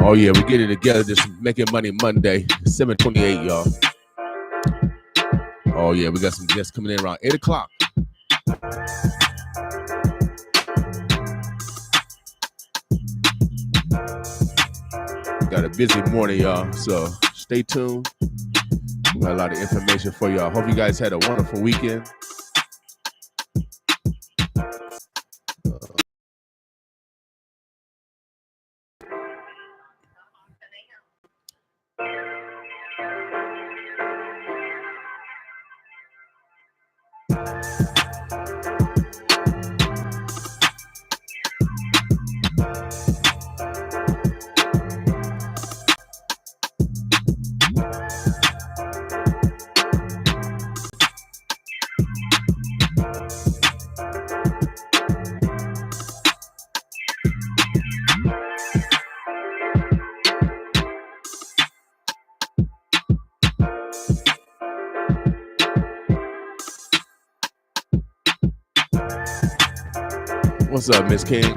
Oh yeah, we get it together. Just making money Monday, 7:28, y'all. Oh yeah, we got some guests coming in around 8 o'clock. Got a busy morning, y'all. So stay tuned. We got a lot of information for y'all. Hope you guys had a wonderful weekend. What's up, Miss King?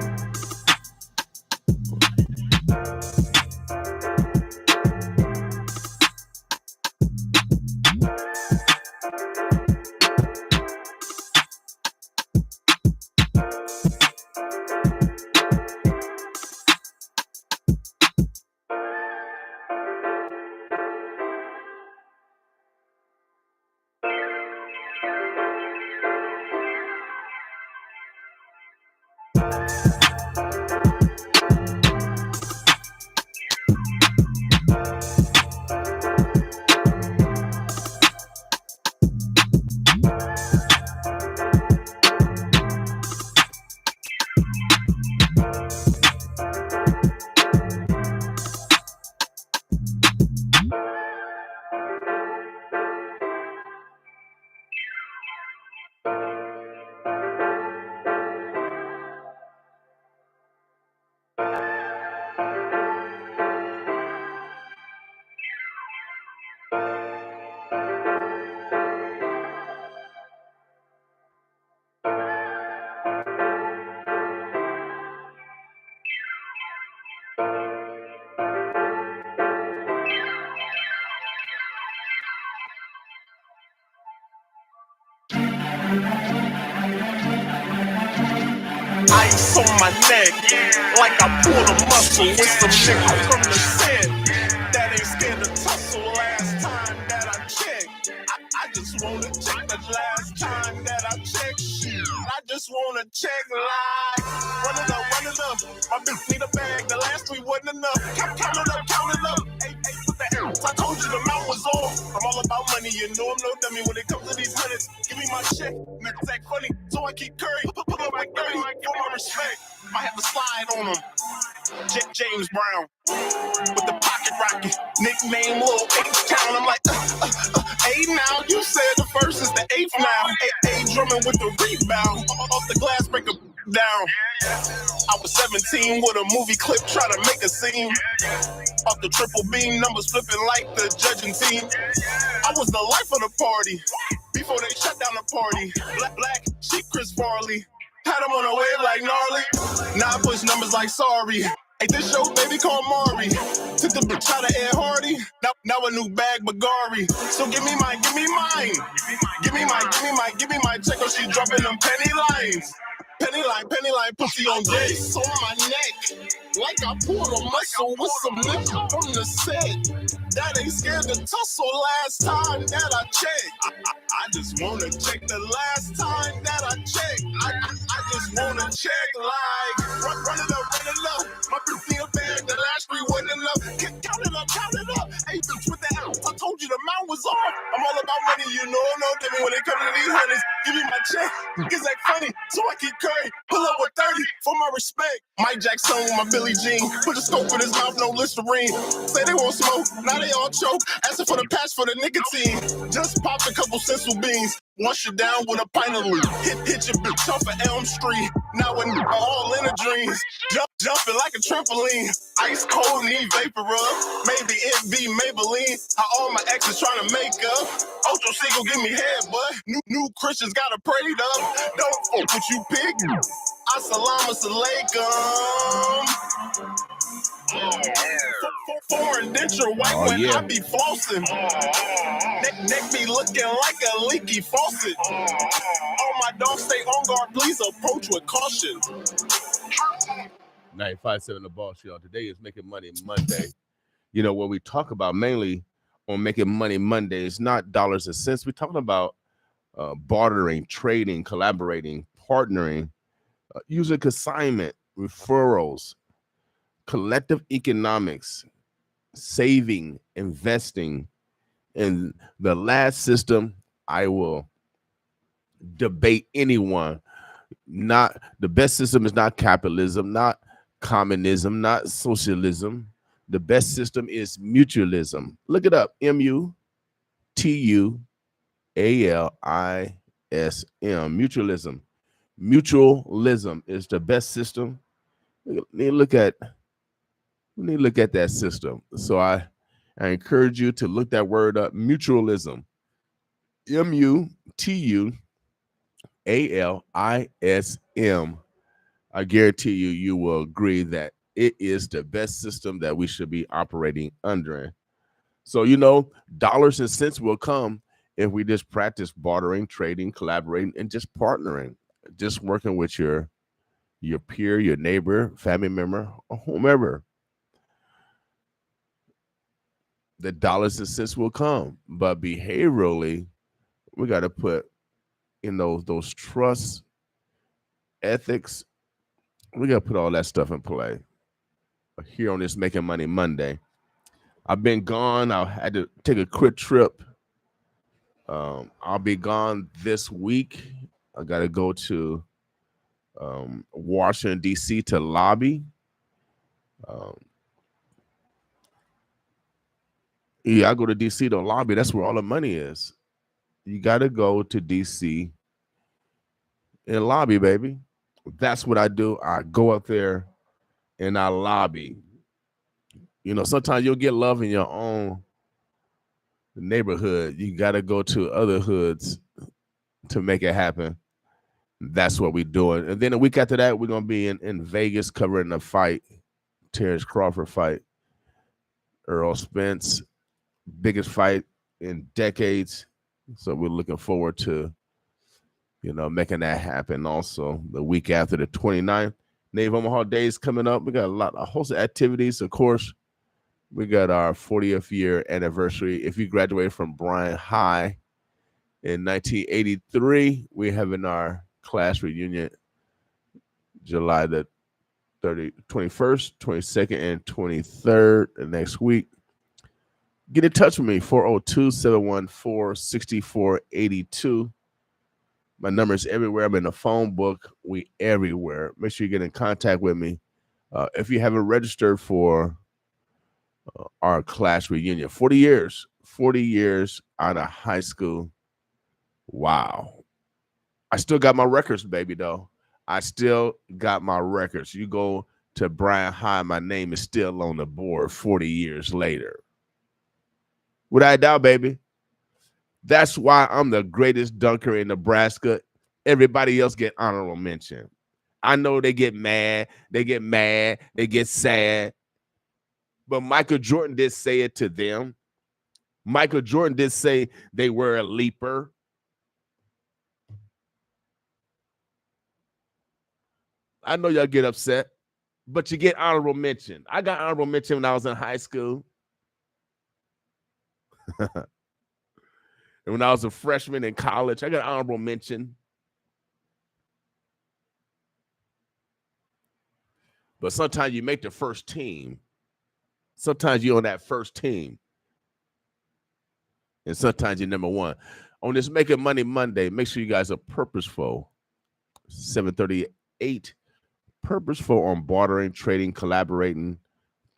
Ice on my neck, like I pulled a muscle with some nigga from the set that ain't scared to tussle. Last time that I checked, I just wanna check the last time that I checked. I just wanna check live. Run it up. My bitch need a bag. The last three wasn't enough. Count it up. Hey, put the ounce. I told you the mount was off. I'm all about money. You know I'm no dummy when it comes to these hundreds. Give me my check. Niggas act funny, so I keep curry. Put up my 30 for my respect. Might have to slide on them. James Brown with the pocket rocket. Nickname Lil H-Town. I'm like, eight now. You said the first is the eighth now. A drumming with the rebound. Off the glass, break a down. I was 17 with a movie clip, try to make a scene. Off the triple beam, numbers flipping like the judging team. I was the life of the party before they shut down the party. Black, she Chris Farley. Had him on a wave like gnarly. Now I push numbers like sorry. Hey, this show, baby, call Mari. Took the bitch out of Ed Hardy. Now a new bag, Bagari. So give me mine. Give me my check, or she dropping them penny lines. Penny line, pussy on day. So on my neck, like I pulled a muscle with some nigga from the set that ain't scared to tussle. Last time that I checked, I just wanna check the last time that I checked. I just wanna check like run it up. My bitch need a bag, the last three wasn't enough. Count it up. Hey, bitch, with the ounce. I told you the mount was off. I'm all about money, you know. No, give me when it comes to these hundreds. Give me my check. Niggas act funny, so I keep curry. Pull up with 30 For my respect, Mike Jackson with my Billie Jean. Put a scope in his mouth, no Listerine. Say they won't smoke, now they all choke. Asking for the patch for the nicotine. Just popped a couple sensible beans. Wash you down with a pint of leaf. Hit your bitch off of Elm Street. Now when all in the dreams. Jumping like a trampoline. Ice cold, need vapor rub. Maybe it be Maybelline. How all my exes trying to make up. Ocho Cinco give me head, but new Christians gotta pray up. Don't fuck with you, pig. Assalamu alaikum. Foreign denture white when I be flossing. Neck be looking like a leaky faucet. All my dogs stay on guard, please approach with caution. 95.7 The Boss, y'all. Today is Making Money Monday. You know, when we talk about mainly on Making Money Monday, it's not dollars and cents. We're talking about bartering, trading, collaborating, partnering, using consignment, referrals, collective economics, saving, investing. And the last system, I will debate anyone. Not the best system is not capitalism, not communism, not socialism. The best system is mutualism. Look it up. MUTUALISM. Mutualism. Mutualism is the best system. We need to look at that system. So I encourage you to look that word up. Mutualism. MUTUALISM. I guarantee you will agree that it is the best system that we should be operating under. So, you know, dollars and cents will come if we just practice bartering, trading, collaborating, and just partnering, just working with your peer, your neighbor, family member, or whomever. The dollars and cents will come, but behaviorally, we got to put in those trusts, ethics. We got to put all that stuff in play. Here on this Making Money Monday, I've been gone. I had to take a quick trip. I'll be gone this week. I got to go to Washington, D.C. to lobby. I go to D.C. to lobby. That's where all the money is. You got to go to D.C. and lobby, baby. That's what I do. I go up there and I lobby. You know, sometimes you'll get love in your own neighborhood. You got to go to other hoods to make it happen. That's what we're doing. And then a week after that, we're going to be in Vegas covering the fight, Terrence Crawford fight, Earl Spence, biggest fight in decades. So we're looking forward to, you know, making that happen. Also, the week after, the 29th, Native Omaha Days coming up. We got a host of activities. Of course, we got our 40th year anniversary. If you graduated from Bryant High in 1983, we're having our class reunion July the 21st, 22nd, and 23rd next week. Get in touch with me, 402-714-6482. My number is everywhere. I'm in the phone book. We everywhere. Make sure you get in contact with me. If you haven't registered for our class reunion, 40 years out of high school. Wow. I still got my records, baby, though. I still got my records. You go to Bryant High, my name is still on the board 40 years later. Without a doubt, baby. That's why I'm the greatest dunker in Nebraska. Everybody else get honorable mention. I know they get mad, they get sad. But Michael Jordan did say it to them. Michael Jordan did say they were a leaper. I know y'all get upset, but you get honorable mention. I got honorable mention when I was in high school. And when I was a freshman in college, I got honorable mention. But sometimes you make the first team. Sometimes you're on that first team. And sometimes you're number one. On this Making Money Monday, make sure you guys are purposeful. 738 purposeful on bartering, trading, collaborating,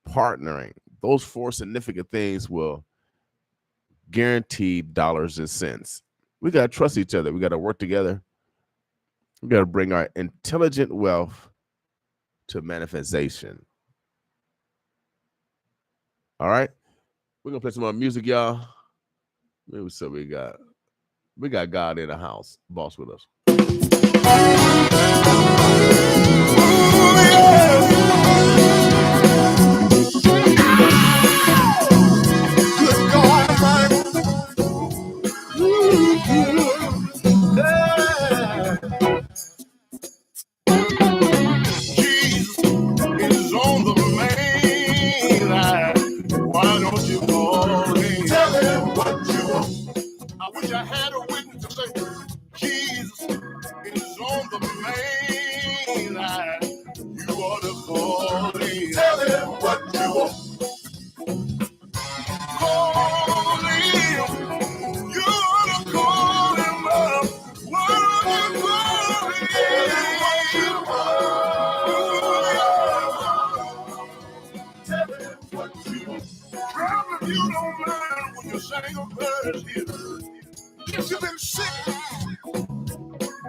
partnering. Those 4 significant things will guarantee dollars and cents. We got to trust each other. We got to work together. We got to bring our intelligent wealth to manifestation. All right. We're going to play some more music, y'all. Maybe so we got God in the house. Boss with us. Good God, man. Jesus is on the main line. Why don't you call him? Tell him what you want. I wish I had a witness to say, Jesus is on the main line. You ought to call him. Tell him what you want. Call him. You ought to call him up. What you call him? Tell him what you want. If you don't mind when you sing a verse here. If you've been sick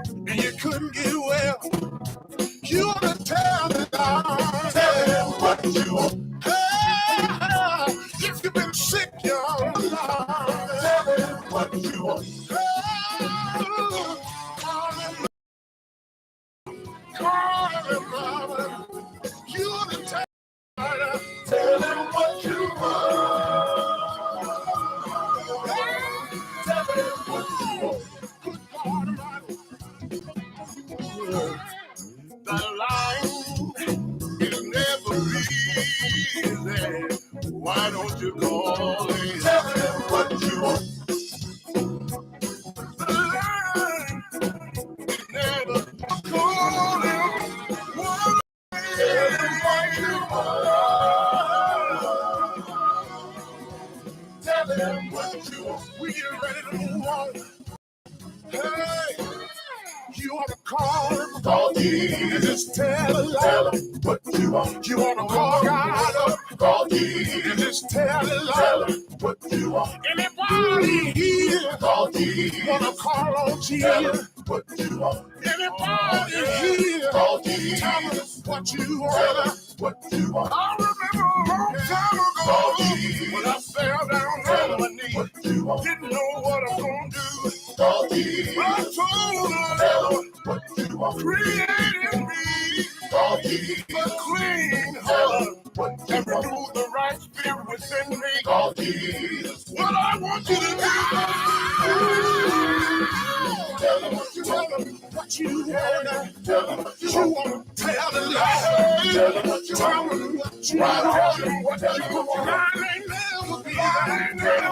and you couldn't get well, you ought to tell the Lord. Tell him what you want. Hey, if you've been sick, y'all, tell him what you want. Call him, mama. You ought to tell him what you want. Tell him what you want. Good God Almighty. The line is never easy. Why don't you call him? Tell him what you want. The line is never call him. Tell him what you want. Tell him what you want. We get ready to move on. Hey. You ought to call him, call Jesus, tell him what you want. You ought to call God up, call Jesus, tell him what you want. Anybody here, call Jesus, want to call on Jesus, what you want. Anybody here, call Jesus, tell him what you want. What you want. I remember a long time ago, call Jesus, when I fell down on my knees, didn't know what I'm going to do. Call Jesus, I told him, what you want. Create in me a clean heart and renew the right spirit within me. Call Jesus. What I want you to do. Tell them what you want. What you want. Tell them what you want. Tell the Lord. Tell them what you want. Tell them what you want. I ain't never be.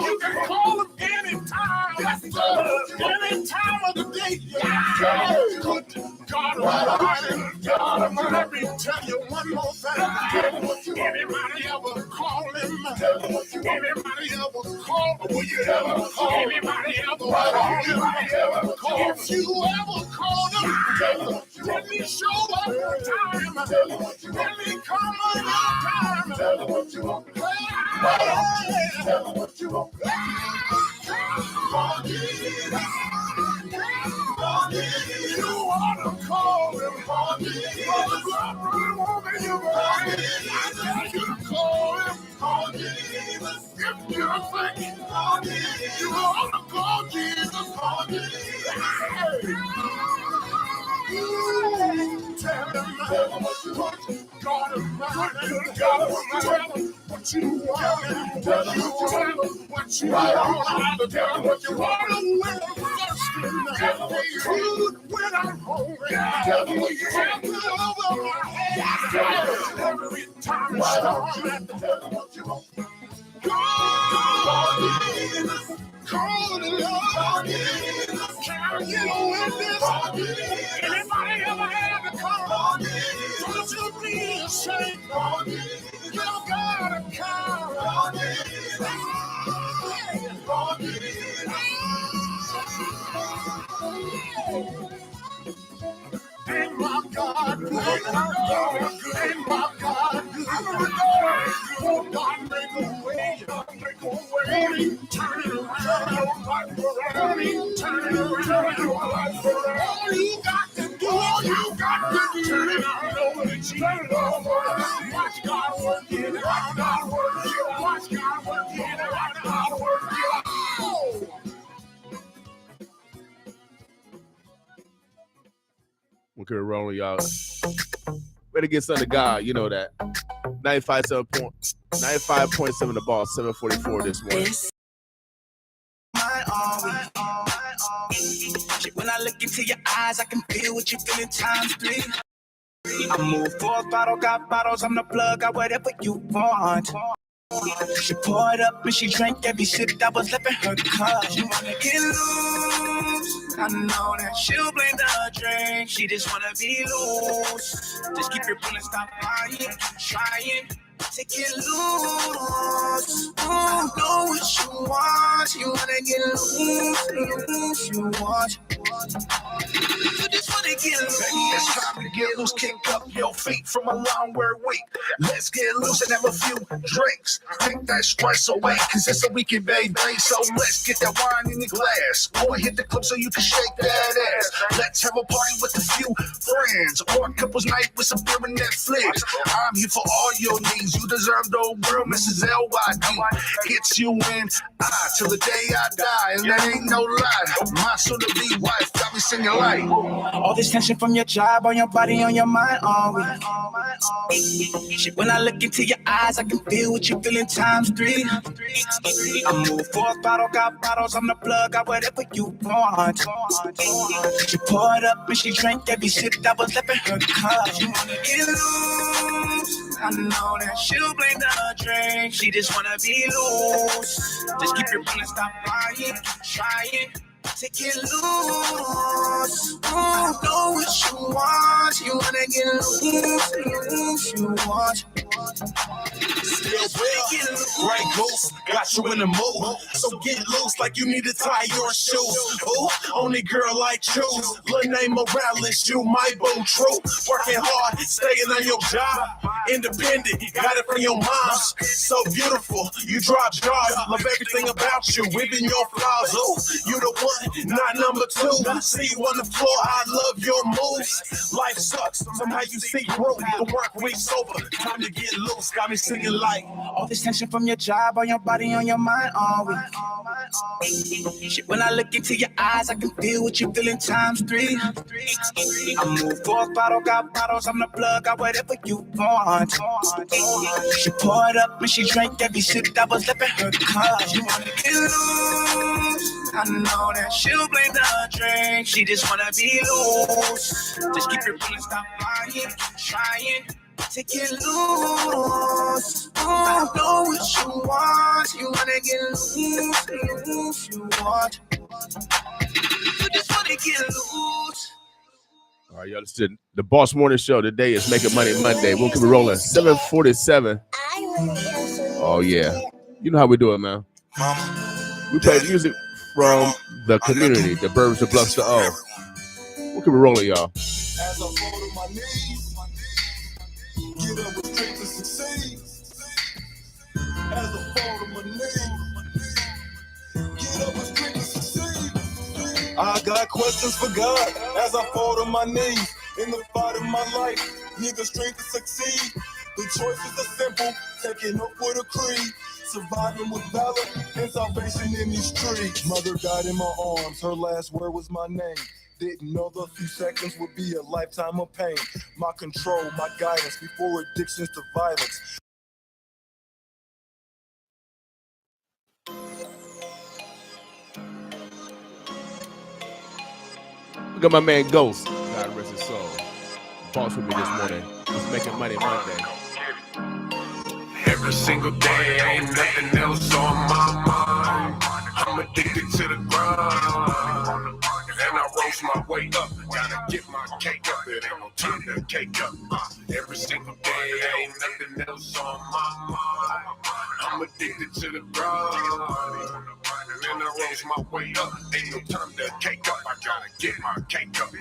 You can call him anytime. Yes, sir. Any time of the day. Good God Almighty. God, let me tell you one more thing. Anybody ever call him? Anybody ever call him? Will you ever call him? Anybody ever call him? If you ever called him, let me show up on time. Let me come on time. Tell him what you want. Tell him what you want. You ought to call him. Brother, brother, woman, you I tell you to call him. If you're thinking, you ought to call Jesus. Tell him what God is mine. Tell him what you want. Tell him what you want. Tell him what you want. When I'm thirsty, when I'm hungry, tell him what you want. Over my head, every time it's storm, tell him what you want. Call the Lord. Can I get a witness? Anybody ever had to call? Don't you be ashamed. You gotta call. Ain't my God good? All you got to do, all you got to do, turn it on over to Jesus. Watch God work it, watch God work it, watch God work it, watch God work it. Oh! We could roll, y'all. Better get something to God, you know that. 95.7 the ball, 7:44 this morning. When I look into your eyes, I can feel what you feel in times 3. I move forth, bottle got bottles, I'm the plug, got whatever you want. She poured up and she drank every sip that was left in her cup. She wanna get loose, I know that she'll blame the drink. She just wanna be loose. Just keep your feelings, stop lying, trying to get loose. Oh, know what you want. You wanna get loose, you want. You just wanna get loose. It's time to get loose, kick up your feet from a long week. Let's get loose and have a few drinks. Take that stress away, cause it's a weekend, baby. So let's get that wine in the glass. Or hit the club so you can shake that ass. Let's have a party with a few friends. Or a couple's night with some beer and Netflix. I'm here for all your needs. You deserve the world, Mrs. LYD. Gets you in, till the day I die. And that ain't no lie. My soon-to-be wife got me singing like. All this tension from your job, on your body, on your mind, all week. When I look into your eyes, I can feel what you feel in times 3. I move forth, bottle got bottles, I'm the plug, got whatever you want. She poured up and she drank every sip that was left in her cup. She wanna get loose, I know that she'll blame the drink. She just wanna be loose. Just keep your feelings, stop lying, trying to get loose. Oh, know what you want. You wanna get loose, you want. Still well, right goose, got you in the mood. So get loose like you need to tie your shoes. Ooh, only girl like you, Lene Morales, you my boo, true. Working hard, staying on your job. Independent, got it from your moms. So beautiful, you drop jars. Love everything about you, even your flaws. Ooh, you the one, not number 2. See you on the floor, I love your moves. Life sucks, somehow you see through. The work week's over, time to get loose. Got me singing like all this tension from your job, on your body, on your mind, all week. When I look into your eyes, I can feel what you feel in times 3. I move forth, bottle got bottles, I'm the plug, got whatever you want. She poured up and she drank every sip that was left in her cup. She wanna get loose, I know that she'll blame the drink. She just wanna be loose. Just keep your feelings, stop lying, trying to get loose. Oh, know what you want. You wanna get loose, you want. You just wanna get loose. All right, y'all. This is the Boss Morning Show. Today is Making Money Monday. We'll keep it rolling. 7:47. Oh, yeah. You know how we do it, man. We play music from the community, the Burbs, the Bluffs, the O. We'll keep it rolling, y'all. As I fall to my knees, get up with strength to succeed. As I fall to my knees, get up with strength to succeed. I got questions for God as I fall to my knees. In the fight of my life, need the strength to succeed. The choices are simple, taking up with a creed. Surviving with valor and salvation in these streets. Mother died in my arms, her last word was my name. Didn't know the few seconds would be a lifetime of pain. My control, my guidance before addictions to violence. Look at my man Ghost. God rest his soul. Boss with me this morning. He's Making Money Monday. Every single day, ain't nothing else on my mind. I'm addicted to the grind. And I rose my way up. Gotta get my cake up. It ain't no time to cake up. Every single day, ain't nothing else on my mind. I'm addicted to the grind. And I rose my way up. Ain't no time to cake up. I gotta get my cake up.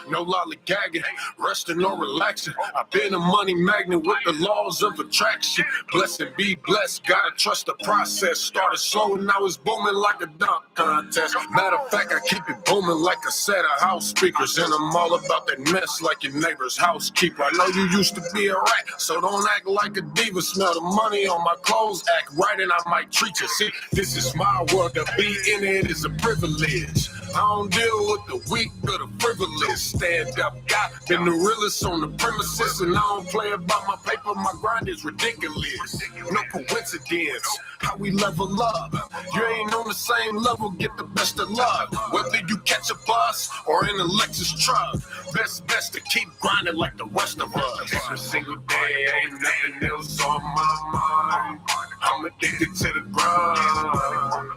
No lollygagging, resting or relaxing. I've been a money magnet with the laws of attraction. Blessed be blessed, gotta trust the process. Started slow and now it's booming like a dunk contest. Matter of fact, I keep it booming like a set of house speakers, and I'm all about that mess like your neighbor's housekeeper. I know you used to be a rat, so don't act like a diva. Smell the money on my clothes, act right, and I might treat you. See, this is my world, to be in it is a privilege. I don't deal with the weak or the frivolous. Stand up guy, been the realest on the premises, and I don't play about my paper. My grind is ridiculous. No coincidence how we level up. You ain't on the same level, get the best of luck. Whether you catch a bus or in a Lexus truck, best to keep grinding like the rest of us. Every single day ain't nothing else on my mind. I'm addicted to the grind,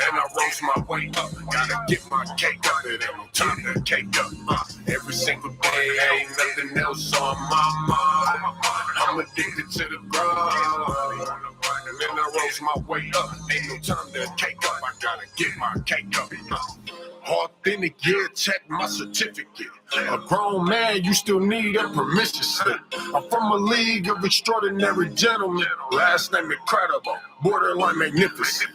and I roast my way up. Gotta get my cake up, it ain't no time to cake up. Every single day ain't nothing else on my mind. I'm addicted to the grind, and then I roast my way up. Ain't no time to cake up, I gotta get my cake up. Authentic, yeah, check my certificate. A grown man, you still need a permission slip. I'm from a league of extraordinary gentlemen. Last name incredible, borderline magnificent.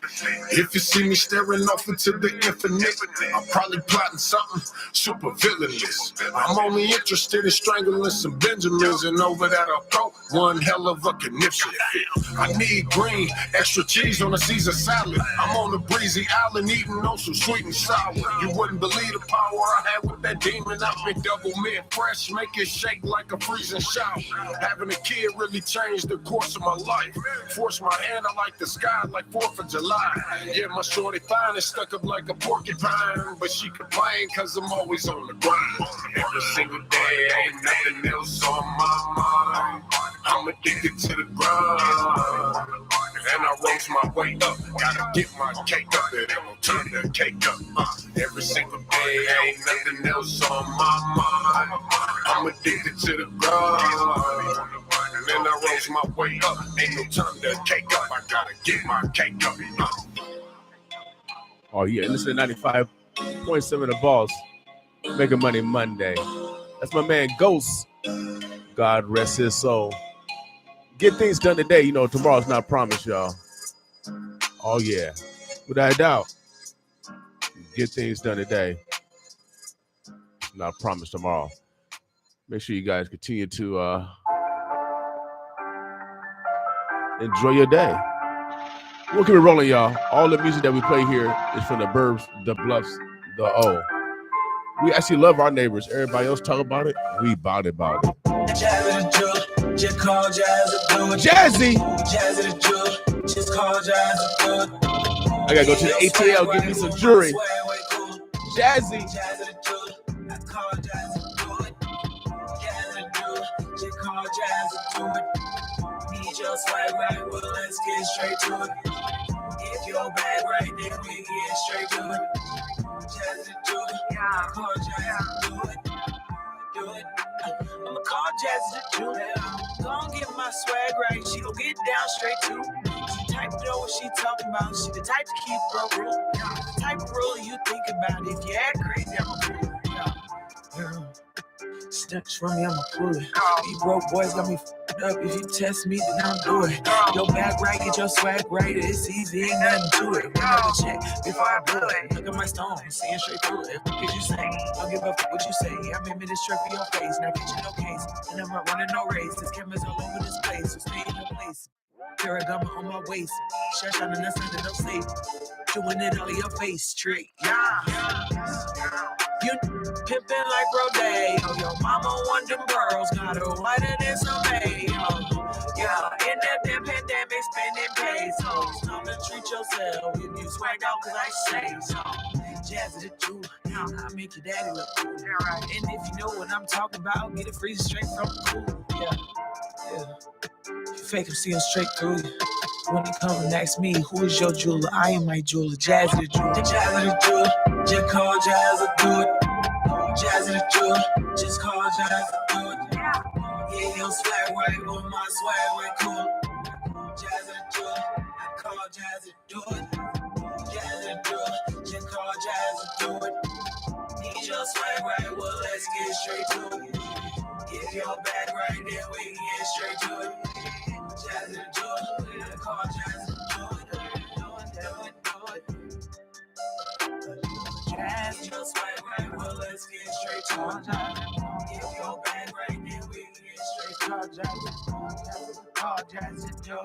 If you see me staring off into the infinite, I'm probably plotting something super villainous. I'm only interested in strangling some Benjamins, and over that I'll throw one hell of a conniption fit. I need green, extra cheese on a Caesar salad. I'm on a breezy island eating on some sweet and sour. You wouldn't believe the power I had with that demon. I've been double mint fresh, make it shake like a freezing shower. Having a kid really changed the course of my life. Forced my hand out like the sky, like 4th of July. Yeah, my shorty fine is stuck up like a porcupine, but she complain cause I'm always on the grind. Every single day ain't nothing else on my mind. I'm addicted to the grind, and I roast my way up. Gotta get my cake up, it ain't no time to cake up. Every single day ain't nothing else on my mind. I'm addicted to the grind, and then I roast my way up. Ain't no time to cake up, I gotta get my cake up. Oh yeah, listen to 95.7 The Boss. Making Money Monday. That's my man Ghost. God rest his soul. Get things done today. You know, tomorrow's not promised, y'all. Oh yeah, without a doubt. Get things done today. Not promised tomorrow. Make sure you guys continue to enjoy your day. We'll keep it rolling, y'all. All the music that we play here is from the Burbs, the Bluffs, the O. We actually love our neighbors. Everybody else talk about it. We bout it. Just call Jazz a do it. Jazzy. Jazz the jewel. Just call Jazz a do it. I gotta go to the ATL, give me some jewelry. Jazzy. Jazz the jewel. Call Jazz a do it. Jazz the jewel. Just call Jazz a do it. Need your swag right, well let's get straight to it. If your bag right, then we get straight to it. Jazz the jewel. Call Jazz a do it. Do it. I'ma call Jazz the jewel. Gonna get my swag right, she gon' get down straight to. She type to know what she talking about, she the type to keep her rule. The type of rule you think about, if you act crazy, I'ma pull it. Yeah. Snatch from me, I'ma pull it. These broke boys got me f***ed up, if you test me, then I'll do it. Your back right, get your swag right, it's easy, ain't nothing to it. Run up the check before I blow it. Look at my stone, seeing straight through it. What could you say? Don't give a f*** what you say. I made me this trick for your face, now get you no case. And I'm not running no race, there's cameras all over this place, so stay in your place. Paragama on my waist, shut down and that's under no safe. Doing it all in your face, straight. Yeah. You pimpin' like Rodeo. Your mama want them girls, got her whiter than some mayo. Yeah, in that damn pandemic, spending pesos. Time to treat yourself if you swagged out, cause I say so. Jazz the jewel, I make your daddy look cool. And if you know what I'm talking about, get it free straight from the cool. Yeah. You fake him, see him straight through you. When he come and ask me, who is your jeweler? I am my jeweler, Jazz the jeweler. Jazz the jeweler, just call Jazz to do it. Jazz the jeweler, just call Jazz to do it. Yeah, your swag right, on my swag right, cool. Jazz the jeweler, I call Jazz to do it. Jazz the jeweler, just call Jazz to do it. Need your swag right, well let's get straight to it. If your bag right, then we can get straight to it. Jazz the jeweler, call Jazz to do it. Jazz, your swag right. straight charge out. Give your bag right there, we can get straight charge out. All Jazzy Joe.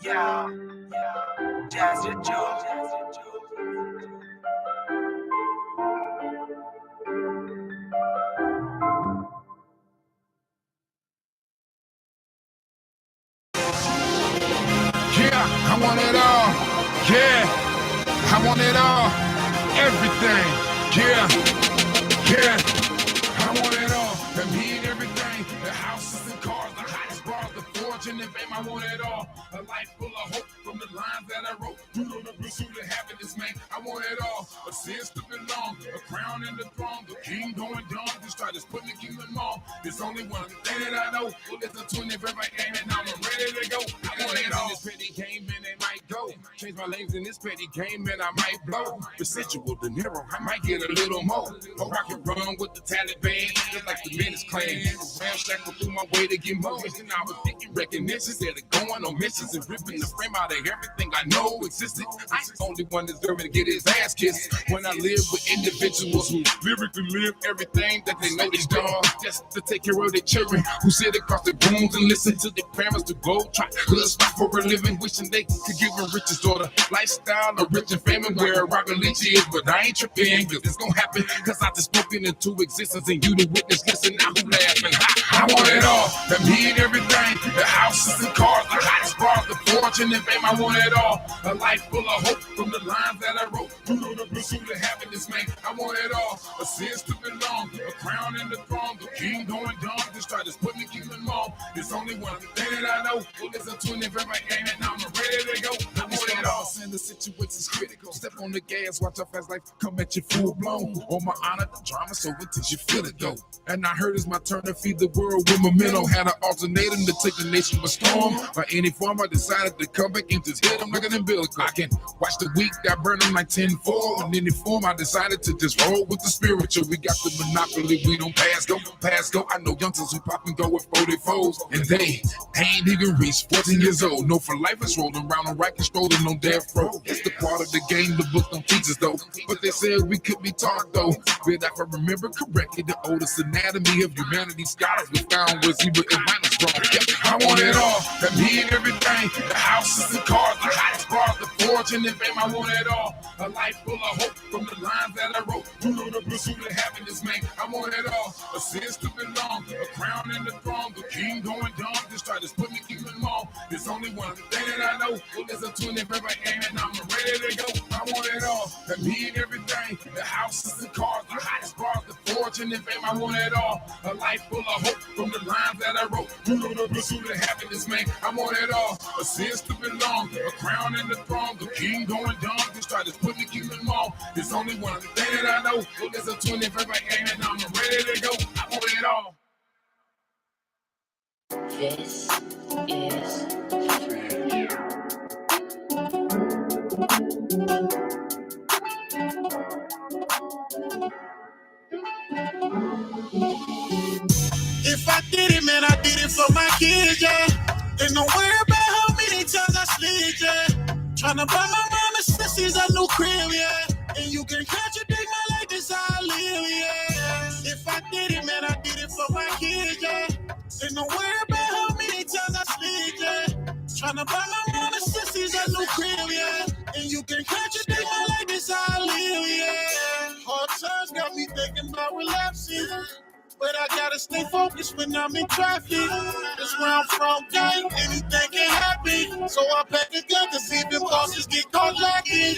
Yeah, Jazzy Joe. Yeah, I want it all. Yeah, I want it all. Everything. Yeah, I want it all. That mean everything. The houses and cars, the hottest bars, the fortune and fame. I want it all. A life full of hope from the lines that I wrote. You know the pursuit of happiness, man. I want it all. A sense to belong, a crown and the throne. The king going dumb. Just try to put the kingdom on. There's only one thing that I know. Well, it's a 24 aim and I'm ready to go. I want it all. This petty game and it might go. Change my lanes in this petty game and I might blow. Residual dinero, I might get a little more. Or I can run with the Taliban, just like the menace claim. Ramshackle through my way to get more. And I was thinking recognition instead of going on missions and ripping the frame out of everything I know existed. I'm the only one deserving to get his ass kissed. When I live with individuals who lyrically live everything that they know they's done, just to take care of their children who sit across the rooms and listen to their parents to go try to stop for a living, wishing they could give a richest daughter lifestyle of rich and famous where rock religion is, but I ain't tripping cause it's gonna happen cause I just spoken into existence and you the witness. Listen now, who laughing? I want it all. That mean everything. The houses and cars, the hottest bars, the fortune and fame. I want it all. A life full of hope from the lines that I wrote. You know the pursuit of happiness, man. I want it all. A sense to belong, a crown and the throne. The king going dumb, just try to put me keeping on. There's only one thing that I know. Well, it's a 24 aim and I'm ready to go. I want it all. And the situation's critical. Step on the gas, watch how fast life come at you full blown. On my honor, the drama so intense you feel it though. And I heard it's my turn to feed the world with momentum. Had an alternatum to take the nation by storm. By any form, I decided to come back and just hit them like an umbilical. I can watch the week, I burn them like 10-4. In any form, I decided to just roll with the spiritual. We got the monopoly, we don't pass go. I know youngsters who pop and go with 44s. And they ain't even reached 14 years old. No, for life is rolling around on rack and strolling on death row. It's the part of the game the book don't teach us though. But they said we could be taught though. But if I remember correctly, the oldest anatomy of humanity scholars we found was even Atlantis wrong. I want it all. That mean everything. The houses and cars, the hottest bars, the fortune and fame. I want it all. A life full of hope from the lines that I wrote. You know the pursuit of happiness, man. I want it all. A sense to belong, a crown and the throne. The king going dumb, just try to put me keep them on. There's only one thing that I know. Well, there's a 24 aim and I'm ready to go. I want it all. That mean everything. The houses and cars, the hottest bars, the fortune and fame. I want it all. A life full of hope from the lines that I wrote. You know the pursuit of happiness, man. I want it all. A sense to belong, a crown and the throne. The king going dumb, just try to put me keep them on. There's only one thing that I know. Well, there's a 24 aim and I'm ready to go. I want it all. This is If I did it, man, I did it for my kids, yeah. And don't worry about how many times I slid, yeah. Tryna buy my mama sissies a new crib, yeah. And you can contradict my life, this how I live, yeah. If I did it, man, I did it for my kids, yeah. And don't worry about how many times I slid, yeah. Tryna buy my mama sissies a new crib, yeah. And you can contradict my life, this how I live, yeah. Hard times got me thinking about relapsing. But I gotta stay focused when I'm in traffic. This where I'm from, gang, anything can happen. So I pack a gun to see if the bosses get caught lacking.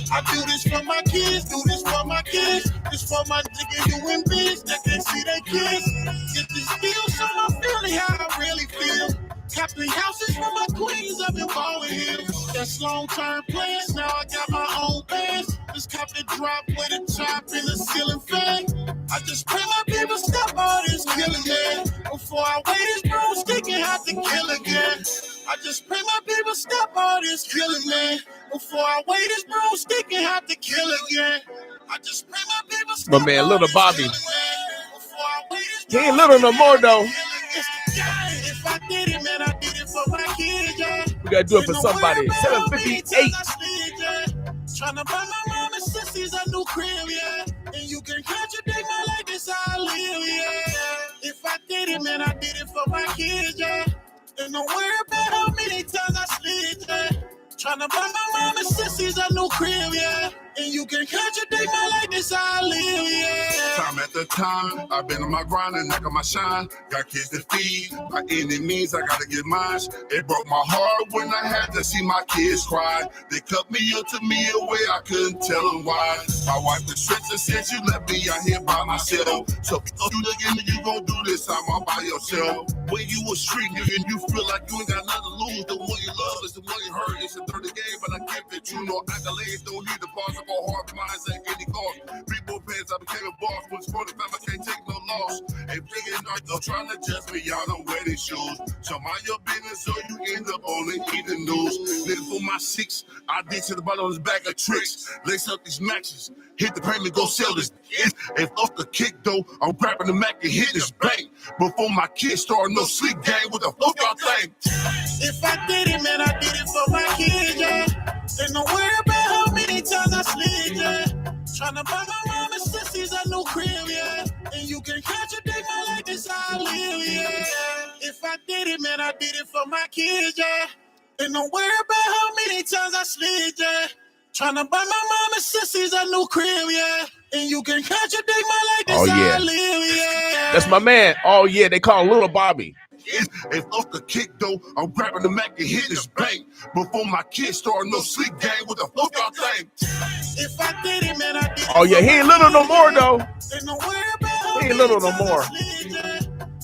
I do this for my kids, do this for my kids. This for my nigga doing biz that can't see their kids. Get this deal, so I'm feeling how I really feel. Capping houses for my queens, I've been balling here. That's long-term plans, now I got my own bands. Just cop the drop with a top in the ceiling fan. I just pray my people stop all this killing, man. Before I weigh this broomstick and have to kill again. I just pray my people stop all this killing, man. Before I weigh this broomstick and have to kill again. I just pray my people stop. My man, Little Bobby. He ain't little no more, though. If I did it, man, I did it for my kids, yeah. We gotta do it for somebody. 7:58. Tryna buy my mom and sissies a new crib, yeah. And you can contradict me like this, I live, yeah. If I did it, man, I did it for my kids, yeah. And don't worry about how many times I slid, yeah. Tryna buy my mom and sissies a new crib, yeah. And you can contradict me like this, I live, yeah. Time after time, I've been on my grind and knock on my shine. Got kids to feed, by any means I gotta get mine. It broke my heart when I had to see my kids cry. They cut me up to me a way I couldn't tell them why. My wife was stressed and said you left me out here by myself. So if you again, you gon' do this time all by yourself. When you a street nigga and you feel like you ain't got nothing to lose, the one you love is the one you hurt. It's a dirty game, but I can't fit you. No accolades, don't need the bars of all hard minds at any cost. People pants, I became a boss. When sporting fam, I can't take no loss. Ain't thinking I'm trying to judge me, y'all don't wear these shoes. So mind your business so you end up only eating news. Nigga for my six, I did to the bottom of his bag of tricks. Lace up these matches, hit the payment, go sell this. If off the kick though, I'm grabbing the Mac and hit this bank. Before my kids start no sleep game, what the fuck y'all think? If I did it, man, I did it for my kids, yeah. And don't worry about how many times I slid, yeah. Tryna buy my mom and sissies a new crib, yeah. And you can contradict me like this, I live, yeah. If I did it, man, I did it for my kids, yeah. And don't worry about how many times I slid, yeah. Tryna buy my mom and sissies a new crib, yeah. And you can contradict me like this, I live, yeah. That's my man. Oh, yeah, they call him Little Bobby. If off the kick though, I'm grabbing the Mac and hit this bank. Before my kids start no sleep game, what the fuck y'all think? If I did it, man, I did it. Oh, yeah, he ain't little no more, though. And don't worry about how He ain't little no many more. times I slid, yeah.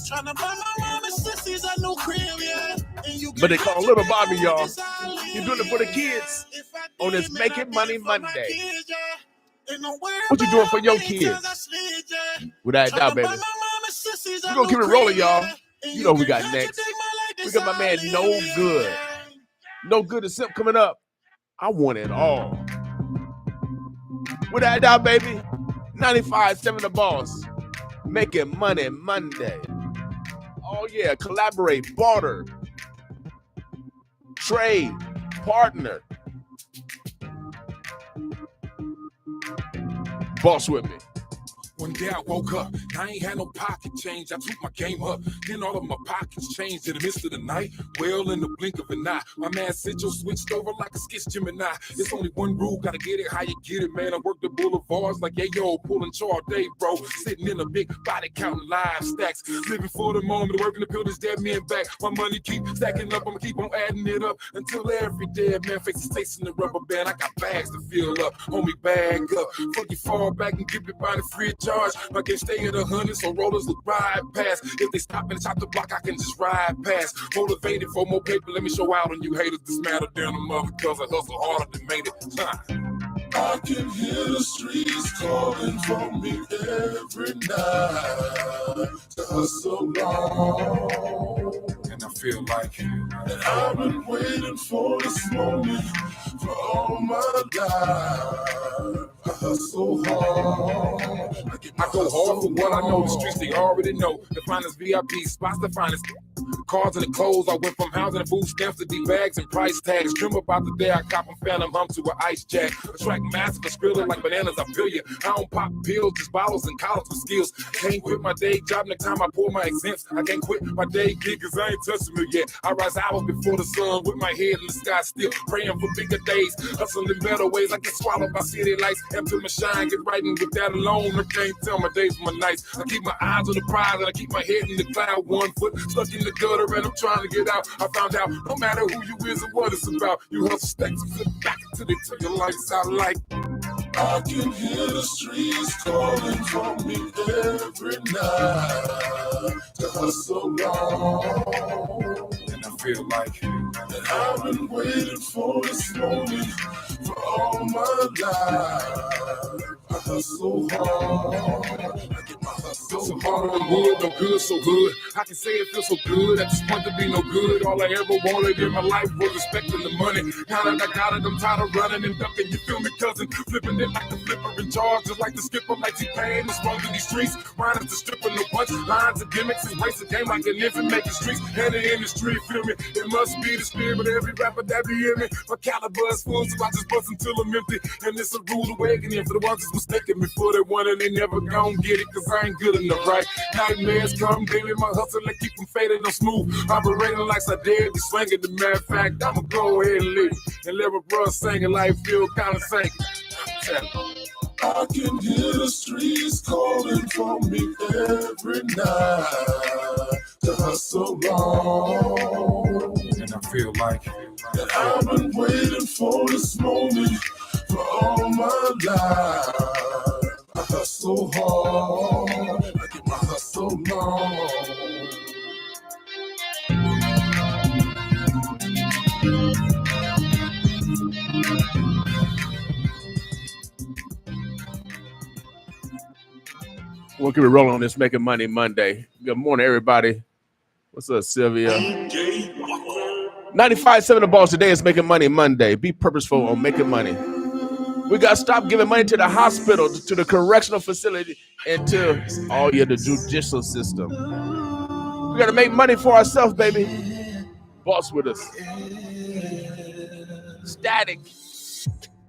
Tryna buy my mom and sissies a new crib, yeah. And you But they call him Little Bobby, contradict me y'all. like this, I live, He's doing it for the kids If I on did this it, man, Make I It did Money it for my Monday. kids, yeah. And don't worry What you about doing for how your many kids? times I slid, yeah. Without a doubt, Tryna baby. buy my mom and sissies a We're gonna keep new it rolling, crib, y'all. yeah. And You know who we can got next. contradict me like We this, got my I man live, No yeah. Good. No Good and Simp coming up. I want it all. Without a doubt, baby. 95.7 The Boss. Making Money Monday. Oh, yeah. Collaborate, barter, trade, partner. Boss with me. One day I woke up, I ain't had no pocket change. I took my game up, then all of my pockets changed in the midst of the night. Well, in the blink of an eye, my man Central switched over like a skitch Gemini. It's only one rule, gotta get it how you get it, man. I work the boulevards like yayo, pulling char day, bro. Sitting in a big body counting live stacks, living for the moment, working the buildings dead men back. My money keep stacking up, I'ma keep on adding it up until every dead man faces tasting the rubber band. I got bags to fill up, homie, bag up. Fuck you, fall back and give it by the free charge. I can stay at 100, so rollers look ride past. If they stop and chop the block, I can just ride past. Motivated for more paper, let me show out on you haters. This matter down the mother, cause I hustle harder than made it. I can hear the streets calling for me every night to hustle on. And I feel like And I've been waiting for this moment for all my life. I hustle hard. I go hard for what I know. The streets they already know. The finest VIP spots, the finest cars and the clothes. I went from housing and food stamps to D-bags and price tags. Dream about the day I cop a phantom hum to an ice jack. Attract massive and skrilla like bananas, I feel you. I don't pop pills, just bottles and college with skills. Can't quit my day job next time I pull my exempts. I can't quit my day gig cause I ain't touching me yet. I rise hours before the sun with my head in the sky still. Praying for bigger days, hustling better ways. I get swallowed by city lights. Until my shine, get right and with that alone. I can't tell my days from my nights. I keep my eyes on the prize and I keep my head in the cloud. 1 foot stuck in the gutter and I'm trying to get out. I found out no matter who you is or what it's about, you hustle stacks and flip back until they turn your lights out like. I can hear the streets calling for me every night to hustle on. And I feel like And I've been waiting for this moment for all my life. I hustle hard. I get my hustle hustle harder than wood, no good, so hood. I can say it feels so good at this point to be no good. All I ever wanted in my life was respect and the money. Now that I got it, I'm tired of running and ducking. You feel me, cousin? Flipping it like the flipper in charge, just like the skipper, like T-Pain. It's wrong in these streets. Mine is the stripper, no punch lines and gimmicks. Embrace the game like an infant, making streets. And the industry, feel me? It must be the spirit of every rapper that be in me. My caliber is full, so I just bust until I'm empty. And it's a rude awakening for the ones that's mistaken me for that one and they never gon' get it, cause I ain't good enough, right? Nightmares come daily, my hustle and keep them faded on smooth. Operating like I did, be swinging. The matter of fact, I'ma go ahead and leave and let my brother sing it like feel kinda sinking. I can hear the streets calling for me every night to hustle on. And I feel like that I've been waiting for this moment for all my life. I hustle hard, I get my hustle on. We'll keep it rolling on this Making Money Monday. Good morning, everybody. What's up, Sylvia? 95.7 The Boss. Today is Making Money Monday. Be purposeful on making money. We got to stop giving money to the hospital, to the correctional facility, and to the judicial system. We got to make money for ourselves, baby. Boss with us. Static.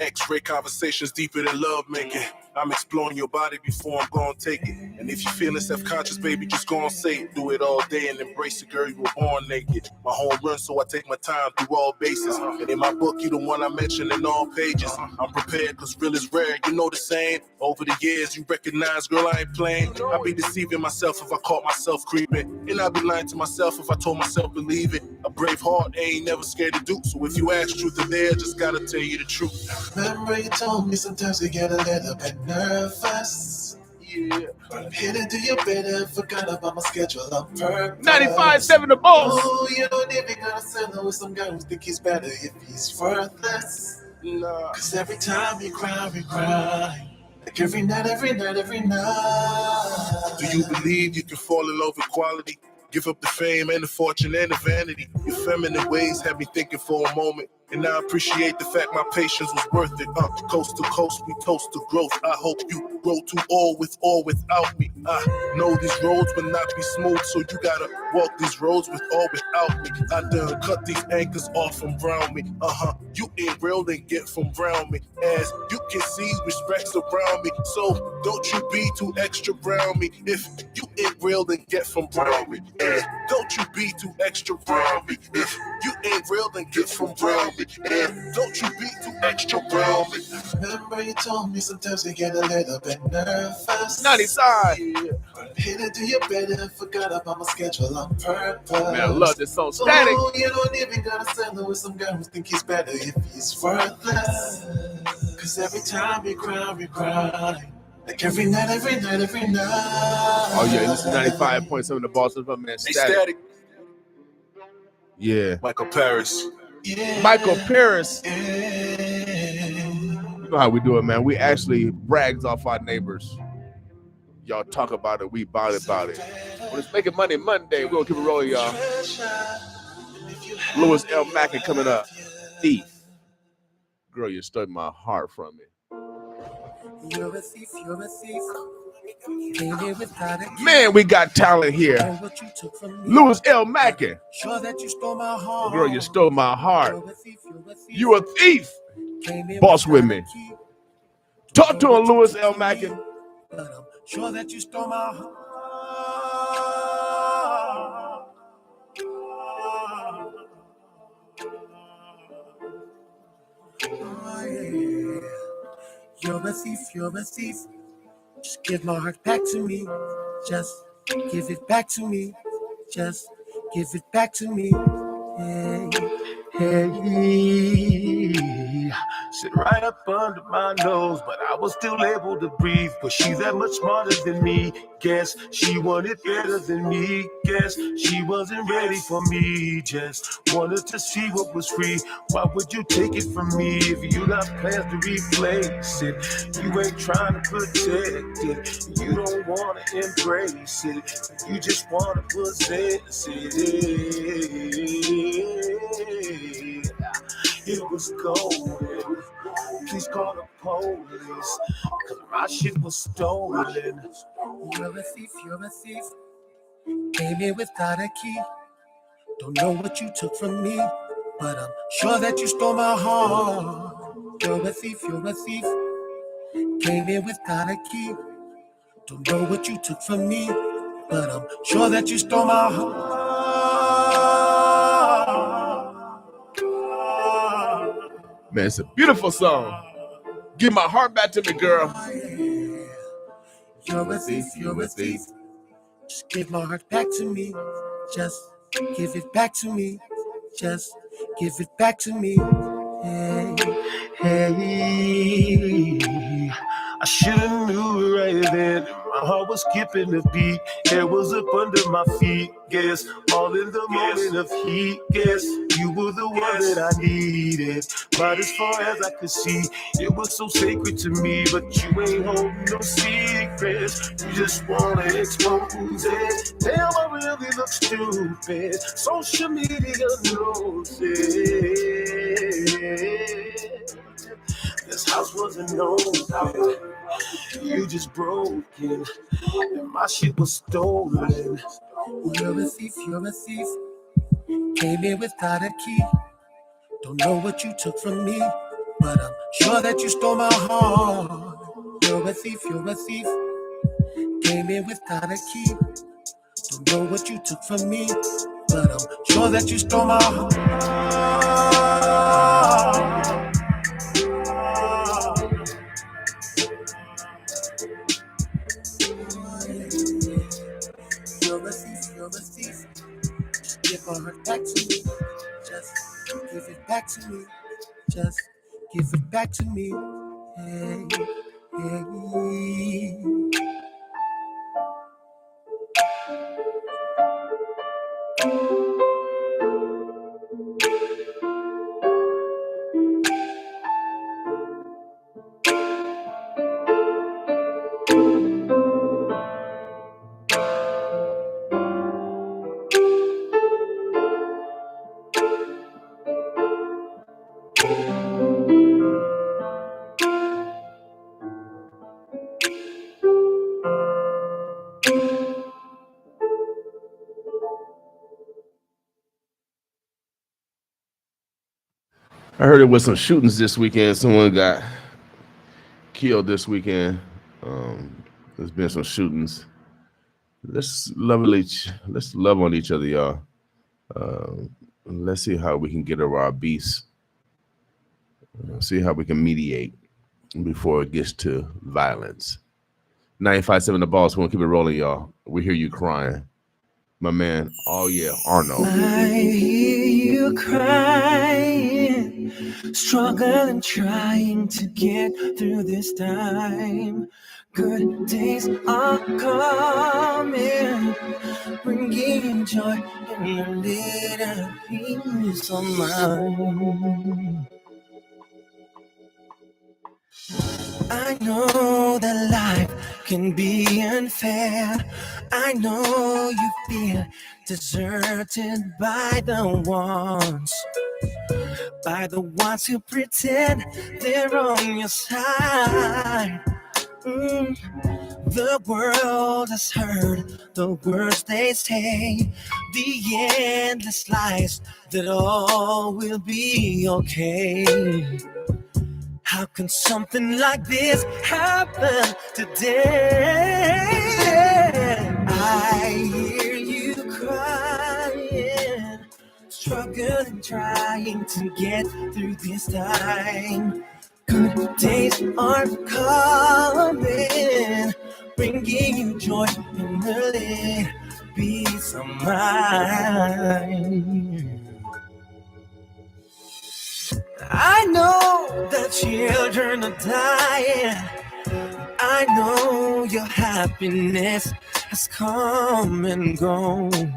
X-ray conversations deeper than love making. I'm exploring your body before I'm gonna take it. And if you're feeling self-conscious, baby, just go and say it. Do it all day and embrace it, girl. You were born naked. My home run, so I take my time through all bases. And in my book, you the one I mention in all pages. I'm prepared, cause real is rare. You know the saying. Over the years, you recognize, girl, I ain't playing. I'd be deceiving myself if I caught myself creeping. And I'd be lying to myself if I told myself believe it. A brave heart ain't never scared to do. So if you ask truth or dare, just gotta tell you the truth. Remember you told me sometimes you get a little bit nervous. Yeah. But I'm here to do you better. Forgot about my schedule on purpose. 95.7 The Boss. Oh, you don't even gotta settle with some guy who think he's better if he's worthless. Nah. Cause every time you cry, we cry. Like every night, every night, every night. Do you believe you can fall in love with quality? Give up the fame and the fortune and the vanity. Your feminine ways have me thinking for a moment. And I appreciate the fact my patience was worth it. Coast to coast, we toast to growth. I hope you grow to all with or without me. I know these roads will not be smooth, so you gotta walk these roads with or without me. I done cut these anchors off from around me. You ain't real, then get from around me. As you can see, respect's around me. So don't you be too extra around me. If you ain't real, then get from around me. And don't you be too extra around me. If you ain't real, then get from around me. And don't you be too extra around me. Remember you told me sometimes you get a little bit nervous. 95. Yeah. But I'm here to do you better. Forgot about my schedule on purpose. Man, I love this song. Static. Oh, you don't even gotta settle with some guy who think he's better if he's worthless. Cause every time we cry, we cry. Like every night, every night, every night. Oh, yeah, this is 95.7 The Boss. Of man, Hey, Static. Static. Yeah. Michael Paris. Yeah. Michael Paris. Yeah. You know how we do it, man. We actually brags off our neighbors. Y'all talk about it, we about it. When it's Making Money Monday, we're gonna keep it rolling, y'all. Louis L. Macken coming up. Thief. Girl, you stole my heart from me. You're a thief, you're a thief. Came here without a key. Man, we got talent here. What you took from me. Louis L. Macken. Sure that you stole my heart. Girl, you stole my heart. You're a thief, you're a thief. You a thief. Came here Boss with without me. a key. Talk to him, Louis L. Macken. But I'm sure that you stole my heart. Oh, yeah. You're a thief, you're a thief. Just give my heart back to me. Just give it back to me. Just give it back to me. Yeah. Hey, sit right up under my nose, but I was still able to breathe. But she's that much smarter than me. Guess she wanted better than me. Guess she wasn't ready for me. Just wanted to see what was free. Why would you take it from me if you got plans to replace it? You ain't trying to protect it. You don't want to embrace it. You just want to possess it. It was golden. Please call the police, cause my shit was stolen. You're a thief, you're a thief. Came in without a key. Don't know what you took from me, but I'm sure that you stole my heart. You're a thief, you're a thief. Came in without a key. Don't know what you took from me, but I'm sure that you stole my heart. Man, it's a beautiful song. Give my heart back to me, girl. You're a thief, you're a thief. Just give my heart back to me. Just give it back to me. Just give it back to me. Hey, hey. I should've knew right then. My heart was skipping a beat. Hair was up under my feet. Guess all in the moment of heat. Guess you were the one that I needed. But as far as I could see, it was so sacred to me. But you ain't holding no secrets. You just wanna expose it. Damn, I really look stupid. Social media knows it. This house wasn't open. You just broke it. And my shit was stolen. You're a thief, you're a thief. Came in without a key. Don't know what you took from me, but I'm sure that you stole my heart. You're a thief, you're a thief. Came in without a key. Don't know what you took from me, but I'm sure that you stole my heart. You're a thief, you're a thief. Just give my heart back to me. Just give it back to me. Just give it back to me. Hey, hey. I heard there was some shootings this weekend. Someone got killed this weekend. There's been some shootings. Let's love on each other, y'all. Let's see how we can get over our beasts. See how we can mediate before it gets to violence. 95.7 The Boss. We want to keep it rolling, y'all. We hear you crying. My man, oh yeah, Arnold. I hear you crying, struggling, trying to get through this time. Good days are coming, bringing joy and a little peace of mind. I know that life can be unfair. I know you feel deserted by the ones who pretend they're on your side. The world has heard the words they say, the endless lies that all will be okay. How can something like this happen today? I hear you crying, struggling, trying to get through this time. Good days are coming, bringing you joy and a little peace of mind. I know that children are dying. I know your happiness has come and gone.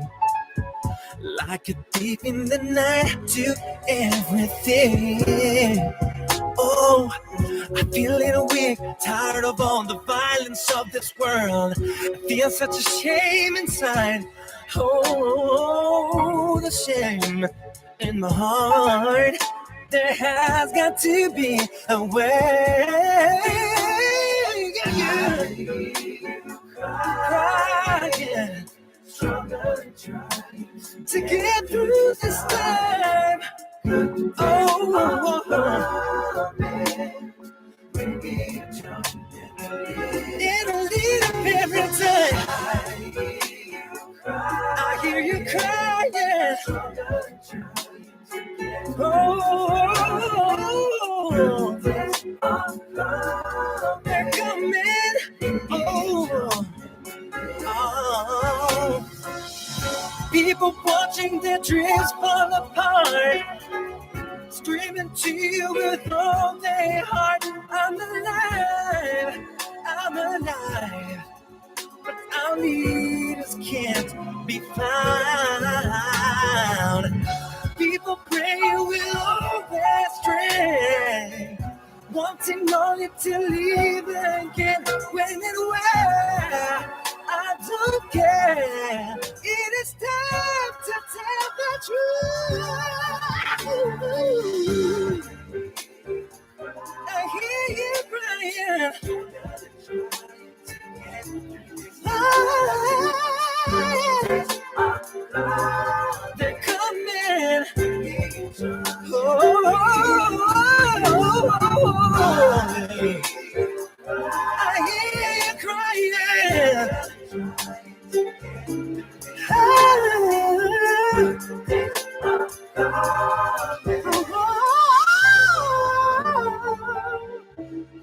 Like a thief in the night to everything. Oh, I feel a little weak, tired of all the violence of this world. I feel such a shame inside. Oh, the shame in my heart. There has got to be a way. Crying, to get through this time. It'll lead up every time. I hear you crying. They're coming. People watching their dreams fall apart, screaming to you with all their heart. I'm alive, but our leaders can't be found. People pray with all their strength, wanting only to leave again. When and where, I don't care. It is time to tell the truth. I hear you crying. They're coming. I hear you crying.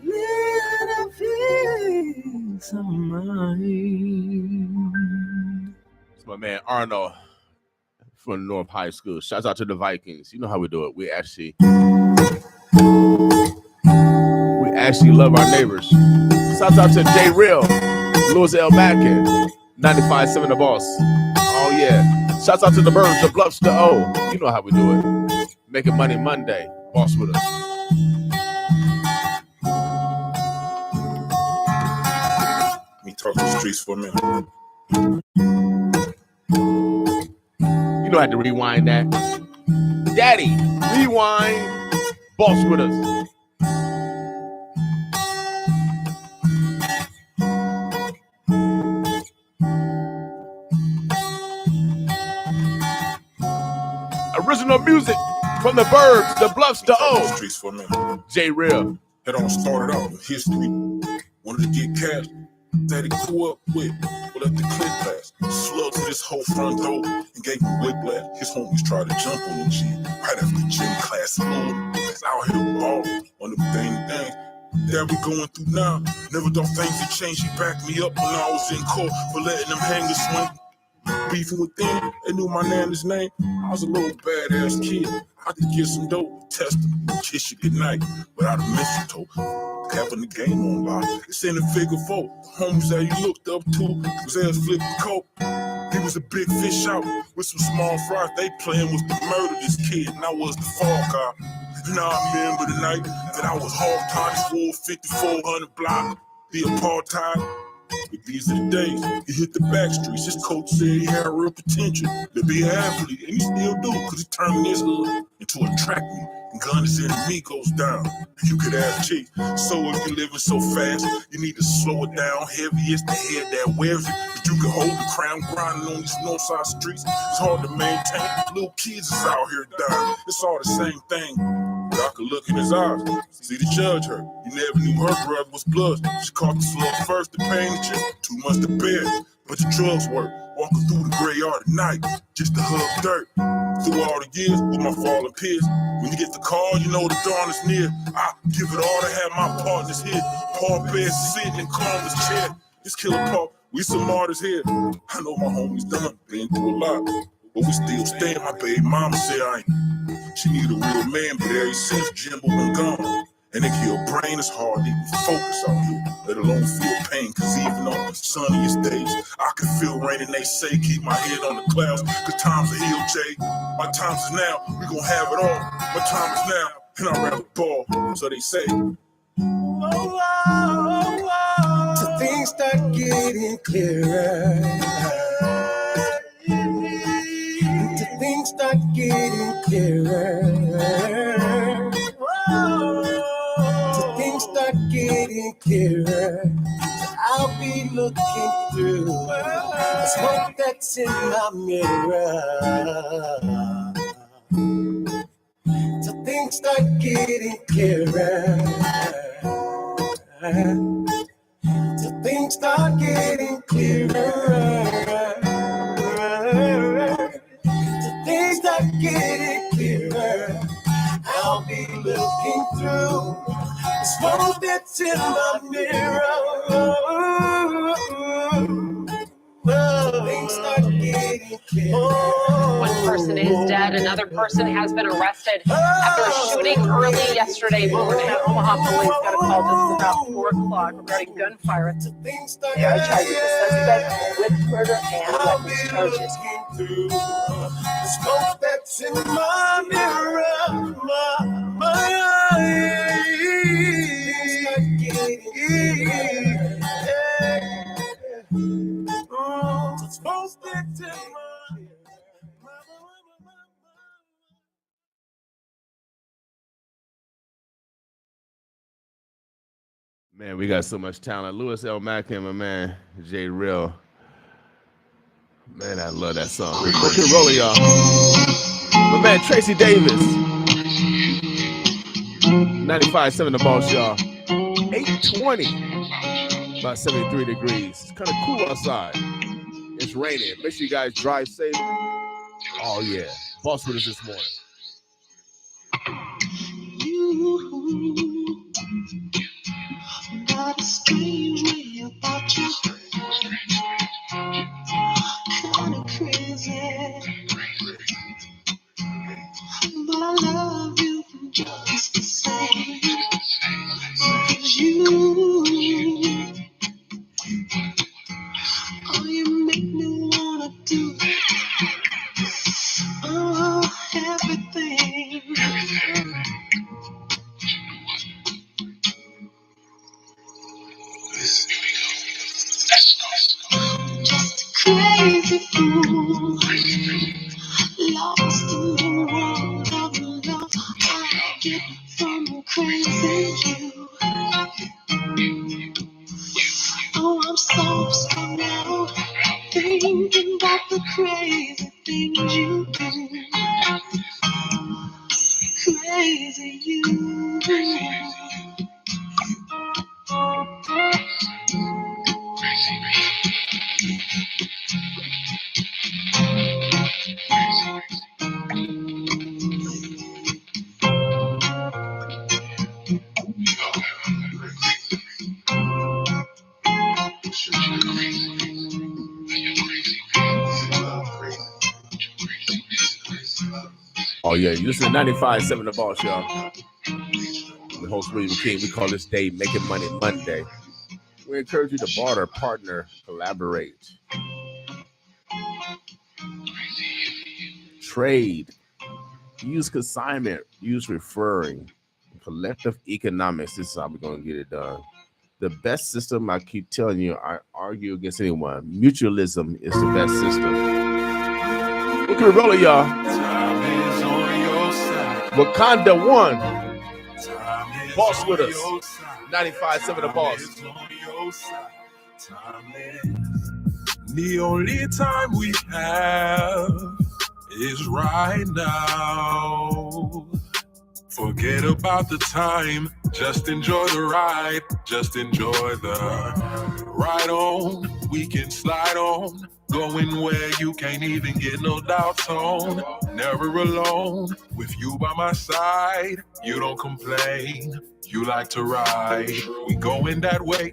Little piece of mine. It's my man Arnold from North High School. Shouts out to the Vikings. You know how we do it. We actually love our neighbors. Shouts out to J Real, Louis L. Mackin, 95.7 The Boss. Oh yeah. Shouts out to the Birds, the Bluffs, the O. You know how we do it. Making Money Monday. Boss with us. Let me talk to the streets for a minute. You know I had to rewind that. Daddy, rewind. Boss with us. Original music from the Birds, the Bluffs, the O. Streets for a minute. J Real. It all started out in history. Wanted to get cash. Daddy grew up with let the clip pass. Slugged to this whole front door and gave him whiplash. His homies tried to jump on the G right after gym class. That's out here ballin' on them things that we going through now. Never thought things would change. He backed me up when I was in court for letting them hangers swing. Beefing with them, they knew my nana's name. I was a little badass kid. I could get some dope, test them, kiss you goodnight without a mistletoe. Having the game on lock. It's in the figure four. The homies that he looked up to was as flipping coke. He was a big fish out with some small fries. They plan was to murder this kid, and I was the fall guy. And I remember the night that I was hog-tied, full 5400 block, the apartheid. But these are the days he hit the back streets. His coach said he had real potential to be an athlete, and he still do, because he turned this hood into a track meet. And Gunna's enemy goes down. You could ask Chief. So if you're living so fast, you need to slow it down. Heavy is the head that wears it. But you can hold the crown grinding on these northside streets. It's hard to maintain. Little kids is out here dying. It's all the same thing. But I could look in his eyes, see the judge her. He never knew her brother was blood. She caught the slugs first, the pain and shit, too much to bear. But the drugs work, walking through the gray yard at night, just to hug dirt. Through all the years with my fallen peers, when you get the call, you know the dawn is near. I give it all to have my partners here. Paul Bear sitting in Carver's chair. This killer Paul, we some martyrs here. I know my homies done, been through a lot. but we still stand. My baby mama said I ain't. She need a real man, but ever since Jimbo been gone. And it kill brain, it's hard to even focus on you, let alone feel pain. Cause even on the sunniest days, I can feel rain and they say keep my head on the clouds. Cause times are healed, Jay. My times is now, we gon' have it all. My time is now, and I'd rather ball. So they say. So things start getting clearer. Till things start getting clearer. Till things start getting clearer. I'll be looking through the smoke that's in my mirror. Till things start getting clearer. Till things start getting clearer. Till things start getting clearer. I'll be looking through the smoke that's in my mirror. Things start getting clearer. One person is dead. Another person has been arrested after a shooting early yesterday morning. Omaha police got a call just about 4 o'clock regarding gunfire. They are charging the suspect with murder and weapons charges. The smoke that's in my mirror, my Man, we got so much talent. Louis L. Mack and my man, Jay Real. Man, I love that song. Rock and roll, y'all. My man, Tracy Davis. 95.7 The Boss, y'all. 8:20. About 73 degrees. It's kind of cool outside. It's raining. Make sure you guys drive safe. Oh, yeah. Boss with us this morning. Got a strange way about you, kinda crazy, but I love you just the same. 'Cause you, oh, you make me wanna do everything. Just a crazy fool, lost in the world of love. I get from crazy you. Oh, I'm so strung out, thinking about the crazy things you do. Crazy you. Oh, yeah. You listen to 95.7 The Boss, y'all. The host, William King. We call this day Making Money Monday. We encourage you to barter, partner, collaborate, trade, use consignment, use referring, collective economics. This is how we're going to get it done. The best system, I keep telling you, I argue against anyone. Mutualism is the best system. Look at the roller, y'all. Wakanda won. Boss with us. 95.7 The Boss. The only time we have is right now. Forget about the time. Just enjoy the ride. Just enjoy the ride on. We can slide on. Going where you can't even get no doubts on. Never alone. With you by my side, you don't complain. You like to ride, we going that way.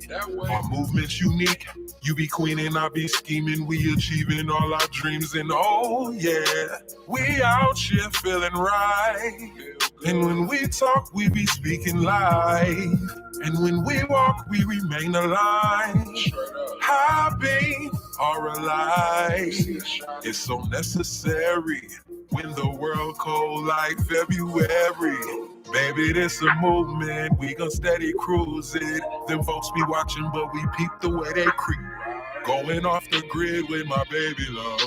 Our movement's unique. You be queening, I be scheming. We achieving all our dreams, and oh yeah, we out here feeling right. And when we talk, we be speaking live. And when we walk, we remain alive. Happy or alive, it's so necessary. When the world cold like February, baby, this a movement, we gon' steady cruise it. Them folks be watching, but we peep the way they creep. Going off the grid with my baby love.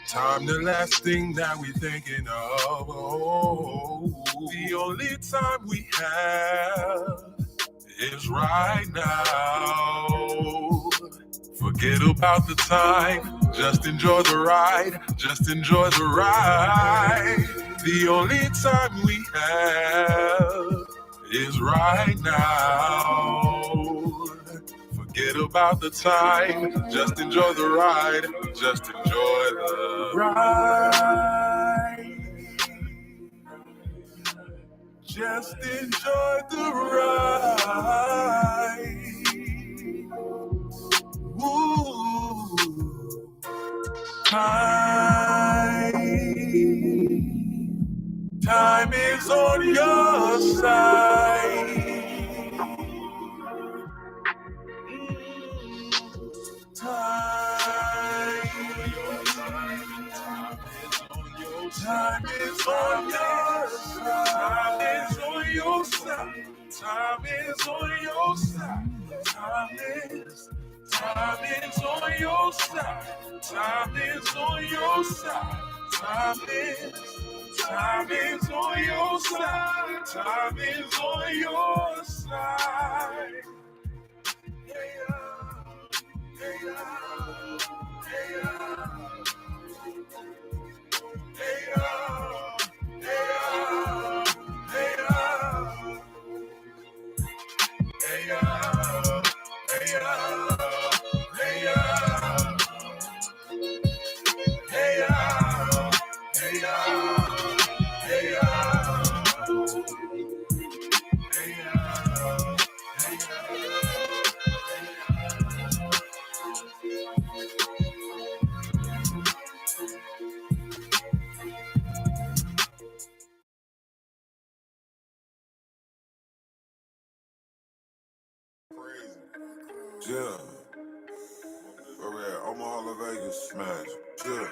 Time the last thing that we thinking of. Oh, the only time we have is right now. Forget about the time, just enjoy the ride, just enjoy the ride. The only time we have is right now. Forget about the time, just enjoy the ride, just enjoy the ride. Just enjoy the ride. Ooh, time is on your side. Time is on your side. Time is on your side. Time is on your side. Time is on your side. Time is on your side. Time is on your side. Time is on your side. Hey, hey, hey, Yeah. Where we at? Omaha, Las Vegas, smash. Yeah.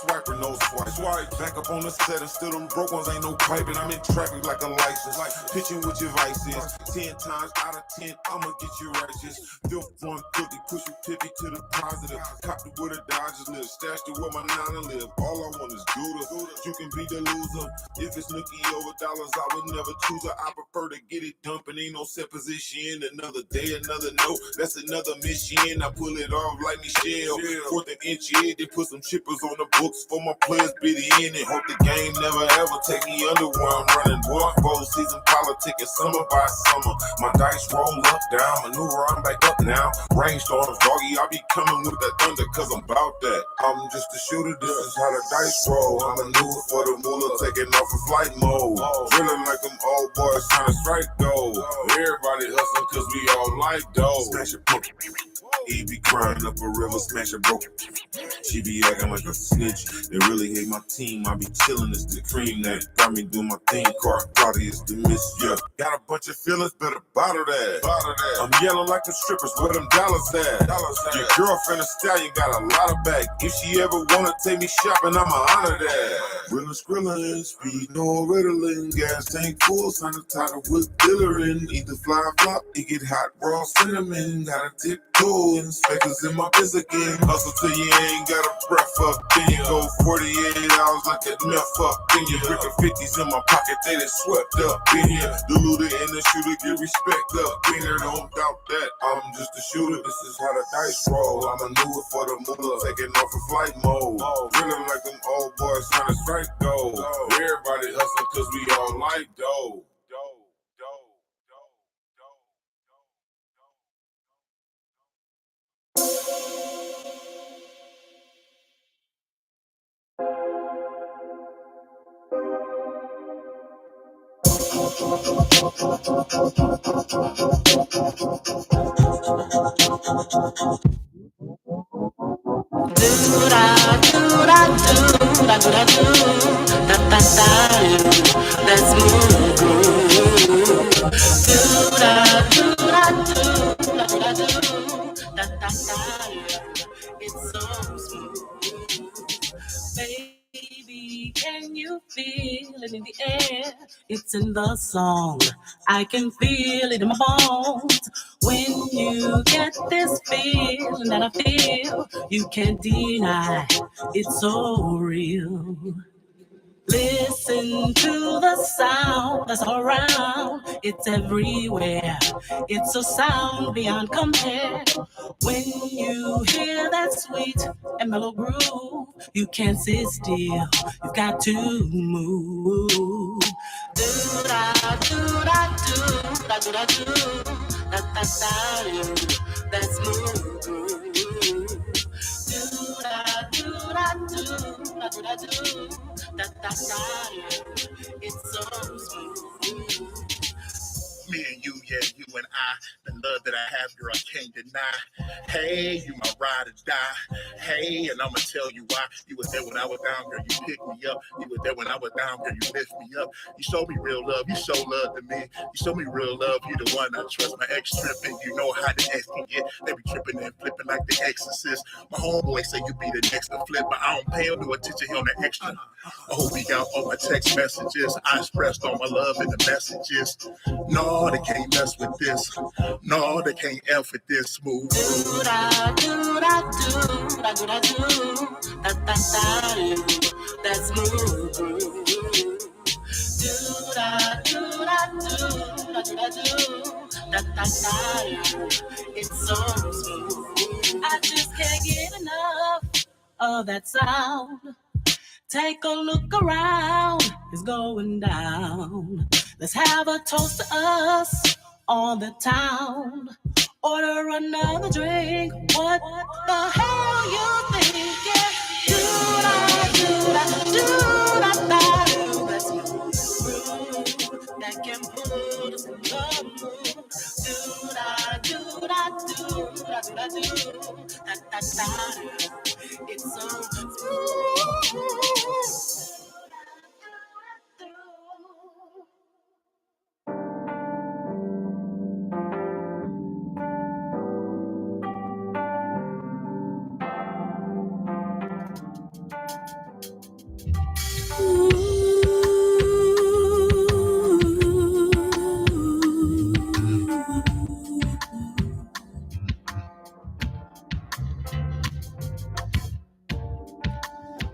Swiper, no swipe. Back up on the set and still them broke ones ain't no piping. I'm in traffic like a license. Pitching with your vices. 10 times out of 10, I'ma get you righteous. Fifth one cookie, push you pippy to the positive. Copped it where the Dodgers live. Stashed it where my Nana live. All I want is Gouda. You can be the loser. If it's nookie over dollars, I would never choose her. I prefer to get it dumping. Ain't no set position. Another day, another note. That's another mission. I pull it off like Michelle. Fourth and inch in, they put some chippers on the books for my players bid in and hope the game never ever take me under where I'm running. Boy, full season politicking summer by summer. My dice roll up, down, maneuver, I'm back up now. Rainstorms, doggy, I be coming with that thunder cause I'm about that. I'm just a shooter, this is how the dice roll. I maneuver for the moolah, taking off in flight mode. Drilling like them old boys trying to strike gold. Everybody hustling cause we all like dough. Smash it, broke. He be crying up a river, smash it, broke. She be acting like a snitch. They really hate my team. I be chillin', it's the cream that got me do my thing. Car party is the miss, yeah. Got a bunch of feelings, better bottle that. I'm yelling like the strippers, where them dollars at? Your girlfriend a stallion got a lot of back. If she ever wanna take me shopping, I'ma honor that. Rilla skrillin', speed, no riddling. Gas tank full, sign the title with dillering. Either fly or flop, it get hot, raw cinnamon. Gotta tiptoe, inspectors in my biz again. Hustle till you ain't got a breath up, then you go 48 hours like that meth up. Then you brick of 50s in my pocket, they done swept up in here. The looter and the shooter get respect up in here, don't doubt that. I'm just a shooter, this is how the dice roll. I maneuver for the moolah, taking off in flight mode. Drilling like them old boys trying to strike gold. Everybody hustle cause we all like dough. Let's move. It's so smooth. Baby, can you feel it in the air? It's in the song. I can feel it in my bones. When you get this feeling that I feel, you can't deny it's so real. Listen to the sound that's all around. It's everywhere. It's a sound beyond compare. When you hear that sweet and mellow groove, you can't sit still. You've got to move. Do da do da do da do da do da da da. That's move. Do da do da do da do da do. It's so smooth. Me and you, yeah, you and I, the love that I have, girl, I can't deny. Hey, you my ride or die. Hey, and I'ma tell you why. You were there when I was down, girl, you picked me up. You were there when I was down, girl, you lift me up. You showed me real love, you show love to me. You show me real love, you the one I trust. My ex tripping, you know how the ex can get. They be tripping and flipping like the exorcist. My homeboy say you be the next to flip, but I don't pay him no attention on the extra. I hope he got all my text messages. I expressed all my love in the messages. No, they can't mess with this. No, they can't F with this smooth. Do da do da do da do da do da da da. That's smooth. Do da do da do da do da do da da da. It's so smooth. I just can't get enough of that sound. Take a look around, it's going down. Let's have a toast to us on the town. Order another drink. What the hell you thinking? Do-da-do-da-do-da-da-do. That's groove that can put us in the mood. Do-da-do-da-do-da-do-da-do. It's so smooth.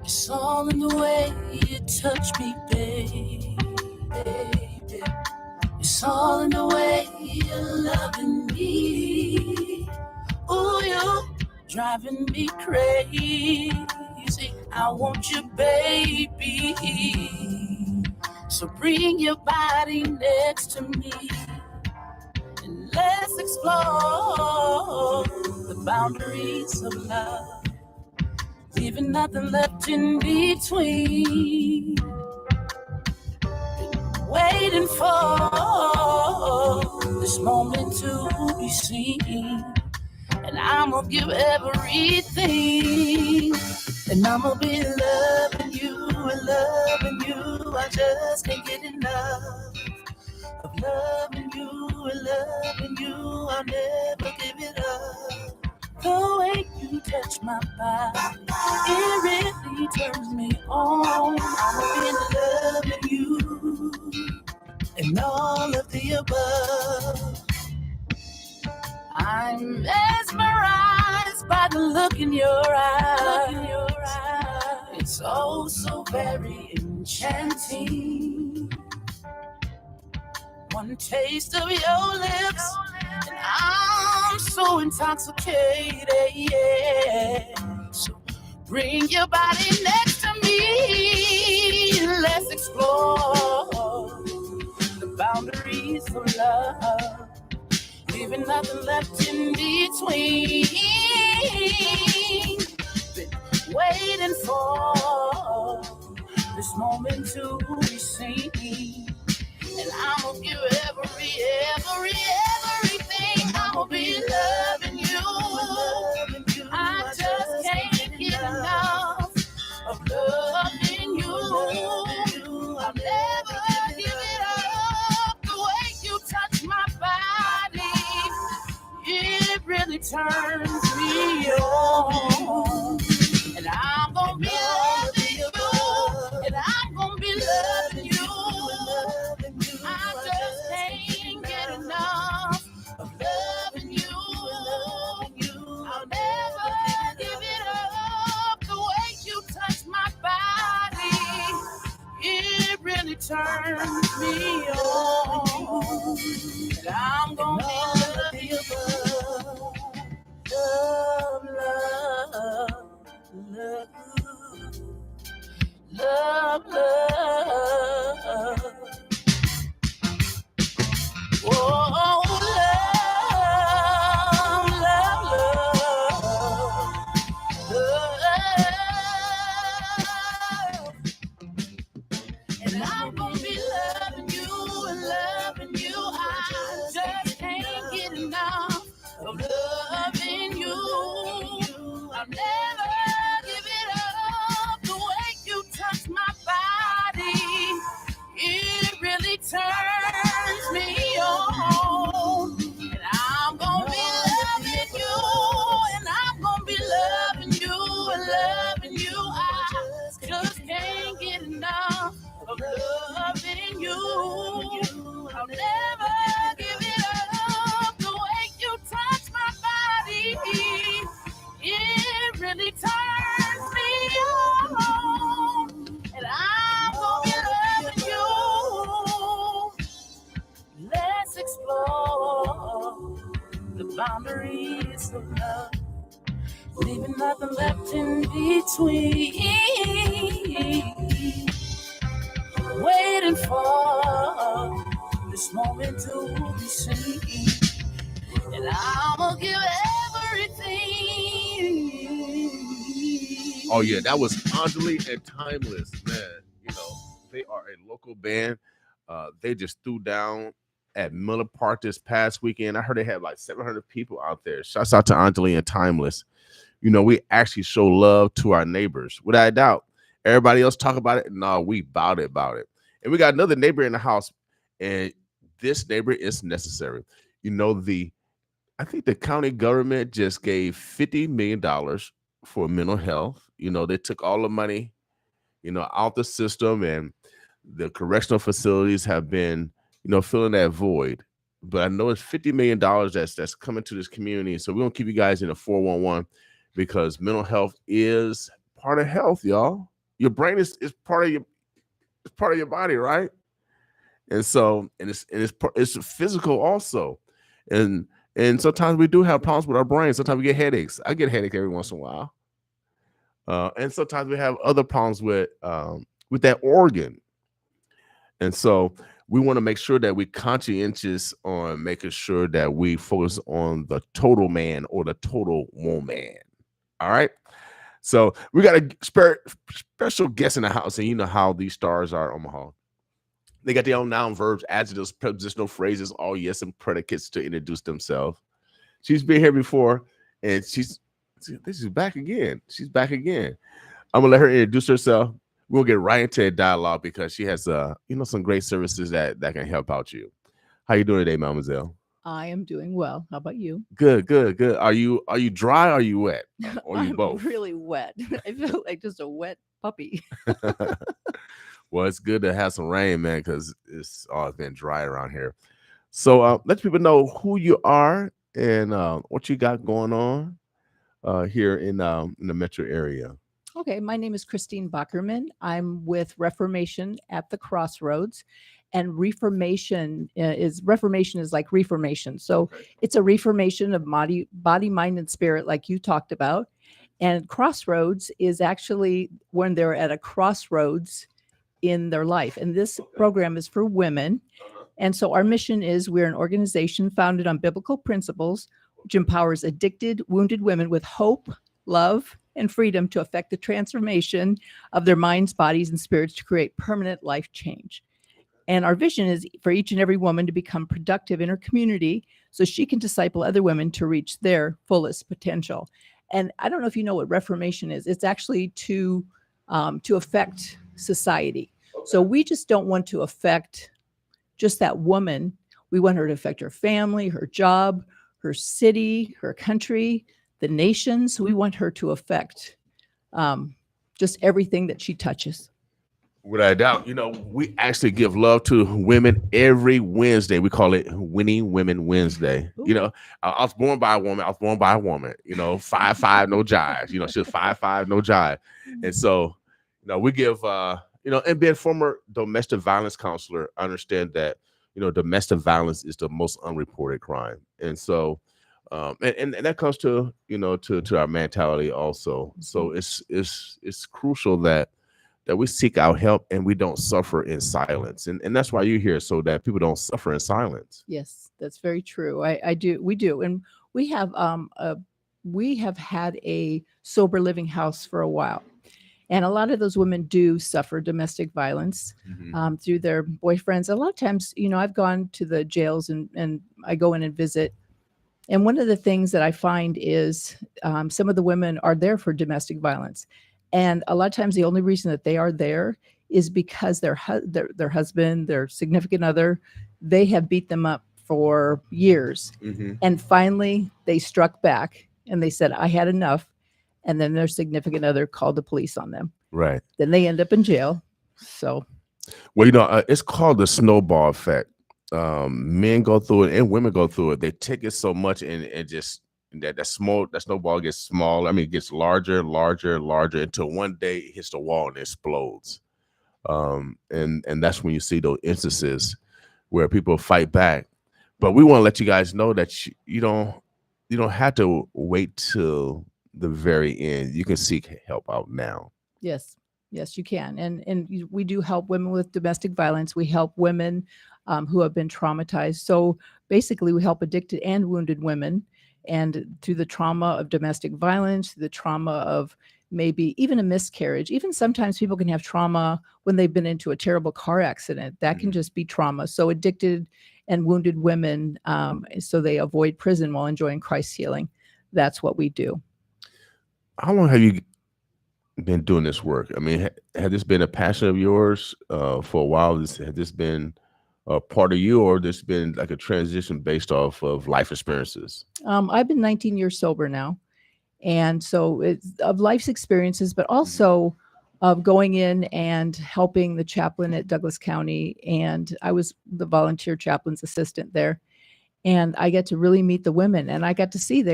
It's all in the way you touch me, baby. It's all in the way you're loving me. Ooh, you're driving me crazy. I want you, baby. So bring your body next to me and let's explore the boundaries of love. Leaving nothing left in between. Been waiting for this moment to be seen. And I'm gonna give everything. And I'm gonna be loving you and loving you. I just can't get enough of loving you and loving you. I'll never give it up. The way you touch my body, it really turns me on. I'm loving you and all of the above. I'm mesmerized by the look in your eyes. It's so very enchanting. One taste of your lips and I'm so intoxicated, yeah. So bring your body next to me. Let's explore the boundaries of love. Leaving nothing left in between. Been waiting for this moment to be seen. And I'm gonna give everything. I'm gonna be loving you. I just can't get enough of loving you. I'll never give it up. The way you touch my body, it really turns me on. And I'm gonna be loving you. And I'm gonna be loving you. I just can't get enough of loving you. I'll never give it up. The way you touch my body, it really turns me on. And I'm gonna be loving you. Love, love, love, love. Oh, love, love, love. And I'm gonna be loving you and loving you. I just can't get enough of loving you. I'll never give it up. The way you touch my body, it really turns me on. And I'm gonna be loving you, and I'm gonna be loving you and loving you. I just can't get enough of loving you. I'll never give it up. The way you touch my body, it really turns me on. And I'm gonna be loving you. Let's explore the boundaries of love, leaving nothing left in between. Waiting for this moment to be seen. And I'm gonna give everything. Oh yeah, that was Anjali and Timeless, man. You know, they are a local band. They just threw down at Miller Park this past weekend. I heard they had like 700 people out there. Shouts out to Anjali and Timeless. You know, we actually show love to our neighbors, without a doubt. Everybody else talk about it. No, we about it. And we got another neighbor in the house, and this neighbor is necessary. You know, I think the county government just gave $50 million for mental health. You know, they took all the money, you know, out the system, and the correctional facilities have been, you know, filling that void. But I know it's $50 million that's coming to this community. So we're gonna keep you guys in a 411 because mental health is part of health, y'all. Your brain is part of your body, right? And so, and it's physical also. And sometimes we do have problems with our brain. Sometimes we get headaches. I get a headache every once in a while. And sometimes we have other problems with that organ. And so we want to make sure that we're conscientious on making sure that we focus on the total man or the total woman. All right. So we got a special guest in the house, and you know how these stars are, Omaha. They got their own noun, verbs, adjectives, prepositional phrases, all yes and predicates to introduce themselves. She's been here before, and she's back again. She's back again. I'm gonna let her introduce herself. We'll get right into a dialogue because she has some great services that can help out you. How you doing today, Mademoiselle? I am doing well. How about you? Good. Are you dry or are you wet? Or you I'm both? really wet. I feel like just a wet puppy. Well, it's good to have some rain, man, because it's been dry around here. So let people know who you are and what you got going on here in the metro area. Okay, my name is Christine Bockerman. I'm with Reformation at the Crossroads. And Reformation is like reformation. So it's a reformation of body, mind, and spirit, like you talked about. And Crossroads is actually when they're at a crossroads in their life. And this program is for women. And so our mission is we're an organization founded on biblical principles, which empowers addicted, wounded women with hope, love, and freedom to affect the transformation of their minds, bodies, and spirits to create permanent life change. And our vision is for each and every woman to become productive in her community so she can disciple other women to reach their fullest potential. And I don't know if you know what reformation is. It's actually to affect society. So we just don't want to affect just that woman. We want her to affect her family, her job, her city, her country, the nations. We want her to affect just everything that she touches. Without a doubt, we actually give love to women every Wednesday. We call it Winning Women Wednesday. I was born by a woman. 5'5", no jive. She was 5'5", no jive. And so, we give, and being a former domestic violence counselor, I understand that, domestic violence is the most unreported crime. And so, and that comes to, to our mentality also. So it's crucial that we seek out help and we don't suffer in silence. And that's why you're here, so that people don't suffer in silence. Yes, that's very true. We do. And we have had a sober living house for a while. And a lot of those women do suffer domestic violence through their boyfriends. A lot of times, I've gone to the jails and I go in and visit. And one of the things that I find is some of the women are there for domestic violence. And a lot of times the only reason that they are there is because their husband, their significant other, they have beat them up for years. And finally they struck back and they said, I had enough. And then their significant other called the police on them. Right. Then they end up in jail. So. Well, it's called the snowball effect. Men go through it and women go through it. They take it so much and just that snowball gets small. It gets larger, until one day it hits the wall and explodes. And that's when you see those instances where people fight back. But we want to let you guys know that you don't have to wait till the very end. You can seek help out now. Yes, you can. And we do help women with domestic violence. We help women who have been traumatized. So basically we help addicted and wounded women. And through the trauma of domestic violence, the trauma of maybe even a miscarriage, even sometimes people can have trauma when they've been into a terrible car accident. That can just be trauma. So addicted and wounded women, so they avoid prison while enjoying Christ's healing. That's what we do. How long have you been doing this work? Had this been a passion of yours for a while? Had this been a part of you, or this been like a transition based off of life experiences? I've been 19 years sober now. And so it's of life's experiences, but also of going in and helping the chaplain at Douglas County. And I was the volunteer chaplain's assistant there. And I get to really meet the women, and I got to see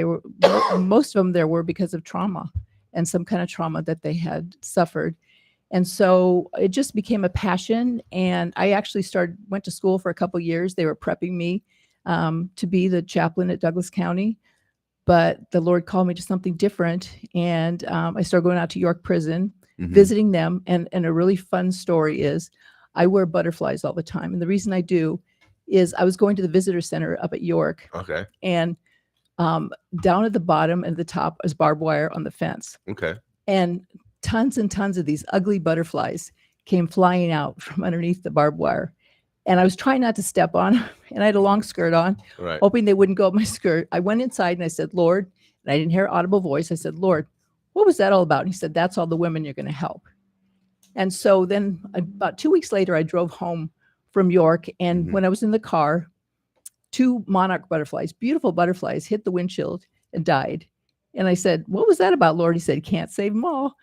most of them there were because of trauma and some kind of trauma that they had suffered. And so it just became a passion. And I actually went to school for a couple of years. They were prepping me to be the chaplain at Douglas County, but the Lord called me to something different. And I started going out to York Prison, visiting them. And a really fun story is I wear butterflies all the time. And the reason I do is I was going to the visitor center up at York. Okay. And down at the bottom and the top is barbed wire on the fence. Okay. And tons and tons of these ugly butterflies came flying out from underneath the barbed wire. And I was trying not to step on them, and I had a long skirt on, hoping they wouldn't go up my skirt. I went inside and I said, Lord, and I didn't hear an audible voice. I said, Lord, what was that all about? And he said, that's all the women you're going to help. And so then about 2 weeks later, I drove home from York. And when I was in the car, 2 monarch butterflies, beautiful butterflies, hit the windshield and died. And I said, what was that about, Lord? He said, can't save them all.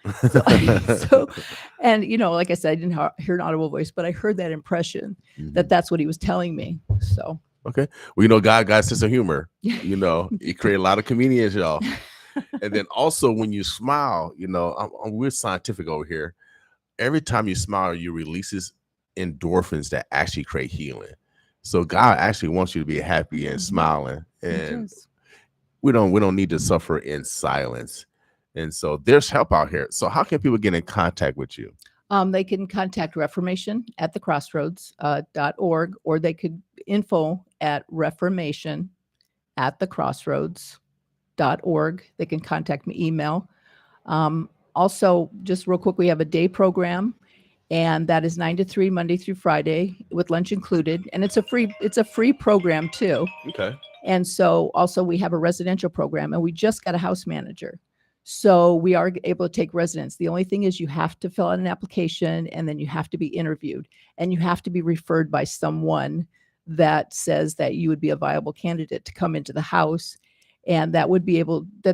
And, like I said, I didn't hear an audible voice, but I heard that impression that that's what he was telling me. So. Okay. Well, God got a sense of humor. He created a lot of comedians, y'all. And then also when you smile, we're scientific over here. Every time you smile, you releases endorphins that actually create healing. So God actually wants you to be happy and smiling. And we don't need to suffer in silence. And so there's help out here. So how can people get in contact with you? They can contact Reformation at thecrossroads.org, or they could info at Reformation at thecrossroads.org. They can contact me, email. Also, just real quick, we have a day program, And that is 9 to 3, Monday through Friday, with lunch included. And it's a free program too. Okay. And so also we have a residential program, and we just got a house manager. So we are able to take residents. The only thing is you have to fill out an application, and then you have to be interviewed, and you have to be referred by someone that says that you would be a viable candidate to come into the house, and that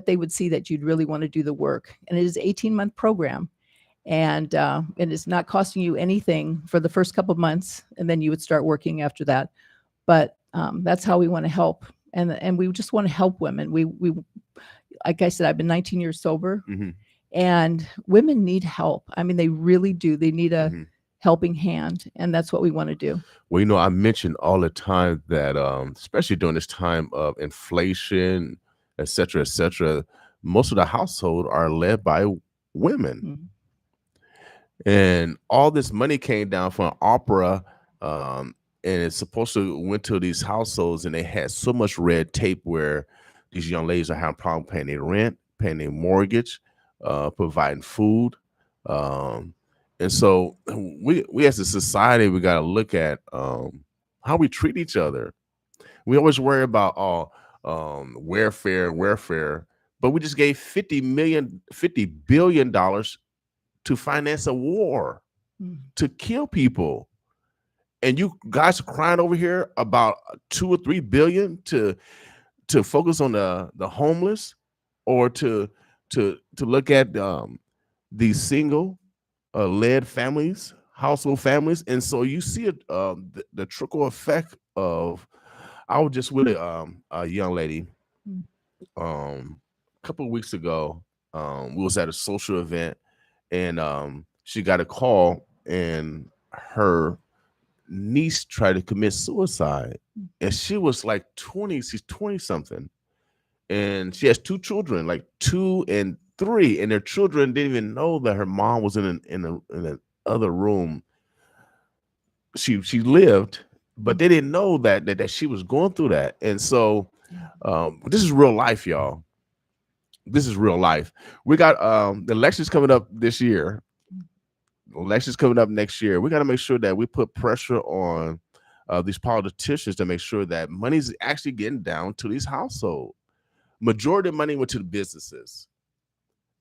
they would see that you'd really want to do the work. And it is an 18-month program, and it's not costing you anything for the first couple of months, and then you would start working after that. But that's how we want to help, and we just want to help women. We like I said, I've been 19 years sober, and women need help. I mean, they really do. They need a helping hand, and that's what we want to do. Well, I mention all the time that, especially during this time of inflation, et cetera, most of the household are led by women. And all this money came down from opera, and it's supposed to went to these households, and they had so much red tape where these young ladies are having problem paying their rent, paying their mortgage, providing food. And so we as a society, we got to look at how we treat each other. We always worry about welfare, but we just gave $50 billion to finance a war, to kill people. And you guys are crying over here about 2 or 3 billion to focus on the homeless, or to look at these single led families, household families. And so you see the trickle effect of. I was just with a young lady a couple of weeks ago. We was at a social event, and she got a call, and her niece tried to commit suicide, and she was like 20. She's 20 something, and she has 2 children, like 2 and 3, and their children didn't even know that her mom was in an other room. She lived, but they didn't know that she was going through that. And so this is real life, y'all. This is real life. We got the elections coming up this year. Elections coming up next year. We got to make sure that we put pressure on these politicians to make sure that money's actually getting down to these households. Majority of money went to the businesses,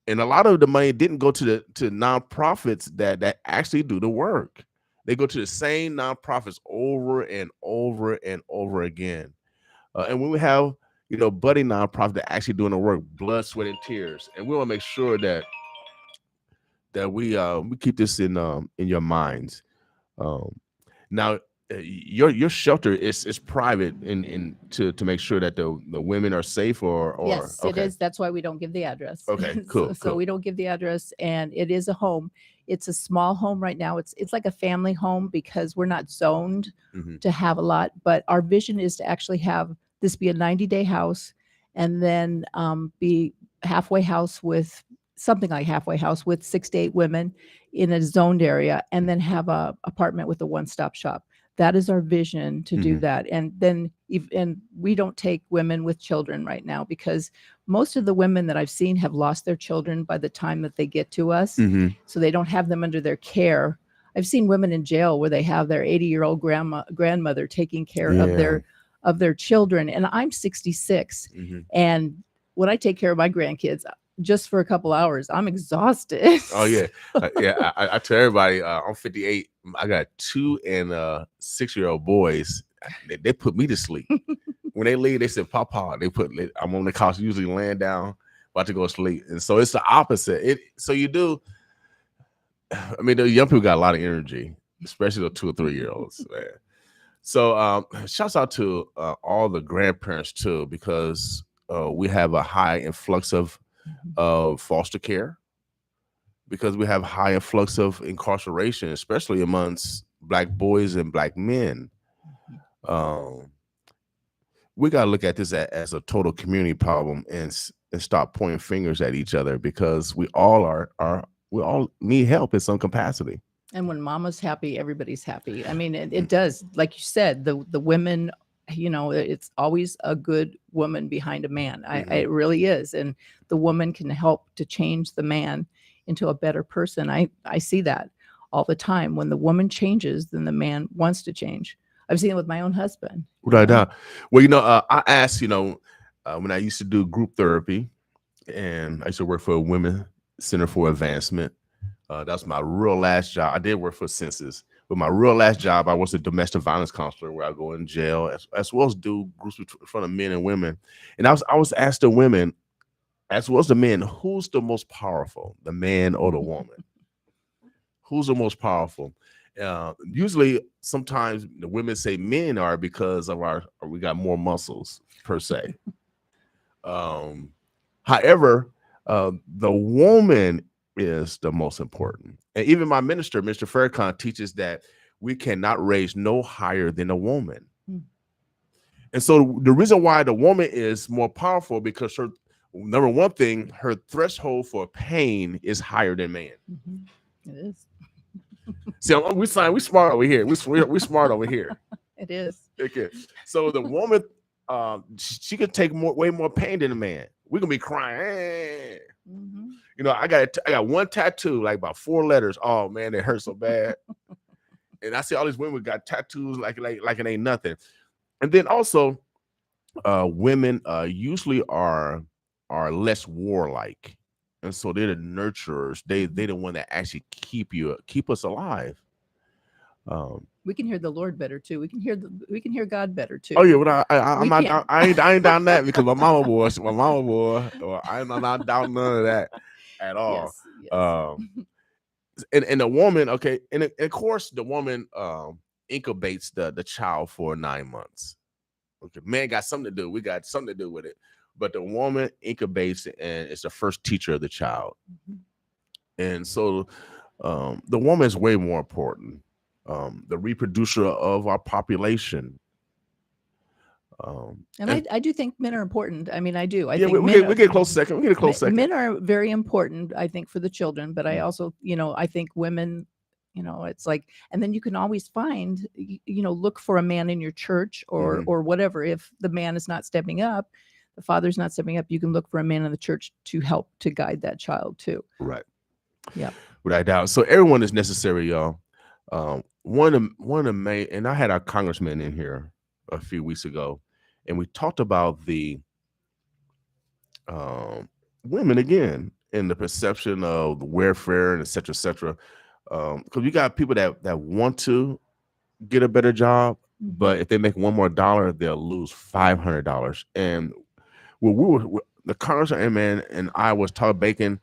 and a lot of the money didn't go to nonprofits that actually do the work. They go to the same nonprofits over and over and over again. And when we have, budding nonprofits that actually doing the work, blood, sweat, and tears, and we want to make sure that we keep this in your minds. Now, your shelter is private, to make sure that the women are safe, or yes, okay. It is. That's why we don't give the address. Okay, cool. So we don't give the address, and it is a home. It's a small home right now. It's like a family home because we're not zoned to have a lot. But our vision is to actually have this be a 90-day house, and then be halfway house with something like halfway house with 6 to 8 women in a zoned area, and then have a apartment with a one-stop shop. That is our vision to do that. And then we don't take women with children right now, because most of the women that I've seen have lost their children by the time that they get to us. So they don't have them under their care. I've seen women in jail where they have their 80-year-old grandmother taking care of their children. And I'm 66. And when I take care of my grandkids, just for a couple hours, I'm exhausted. Oh yeah. I tell everybody, I'm 58. I got 2 and 6-year-old boys. They put me to sleep. When they leave, they said, "Papa." I'm on the couch, usually laying down, about to go to sleep. And so it's the opposite. So you do. I mean, the young people got a lot of energy, especially the 2 or 3-year-olds, man. So shouts out to all the grandparents too, because we have a high influx of foster care, because we have high influx of incarceration, especially amongst Black boys and Black men. We got to look at this as a total community problem, and stop pointing fingers at each other, because we all need help in some capacity. And when mama's happy, everybody's happy. I mean, it does, like you said, the women, it's always a good woman behind a man. It really is. And the woman can help to change the man into a better person. I see that. all the time. When the woman changes, then the man wants to change. I've seen it with my own husband. Right now. Well, I asked, when I used to do group therapy, and I used to work for a Women Center for Advancement. That was my real last job. I did work for Census, but my real last job, I was a domestic violence counselor where I go in jail as well as do groups in front of men and women. And I was asked the women, as well as the men, who's the most powerful, the man or the woman? Who's the most powerful? Usually, sometimes the women say men are because of we got more muscles per se. However, the woman is the most important. And even my minister, Mr. Farrakhan, teaches that we cannot raise no higher than a woman. And so the reason why the woman is more powerful, because her number one thing, her threshold for pain is higher than man. It is. See, we smart over here. We smart over here. It is. Okay. So the woman, she could take way more pain than a man. We're gonna be crying. I got one tattoo, like about 4 letters. Oh man, it hurts so bad. And I see all these women got tattoos like it ain't nothing. And then also, women usually are less warlike, and so they're the nurturers. They the one that actually keep us alive. We can hear the Lord better too. We can hear God better too. Oh yeah, but I ain't down that, because my mama boy, or I'm not down none of that at all. Yes. And the woman, okay, and of course the woman incubates the child for 9 months. Okay, man got something to do. We got something to do with it. But the woman incubates it, and it's the first teacher of the child. And so the woman is way more important. The reproducer of our population. And I do think men are important. I mean, I do. I think we get a close second. We get a close second. Men are very important, I think, for the children. But I also, I think women, it's like, and then you can always find, look for a man in your church or whatever. If the man is not stepping up, the father's not stepping up, you can look for a man in the church to help to guide that child too. Right. Yeah. Without doubt. So everyone is necessary, y'all. One of the main, and I had our congressman in here a few weeks ago, and we talked about the women again and the perception of welfare and et cetera, because you got people that want to get a better job, but if they make one more dollar, they'll lose $500. And the congressman and I was talking bacon.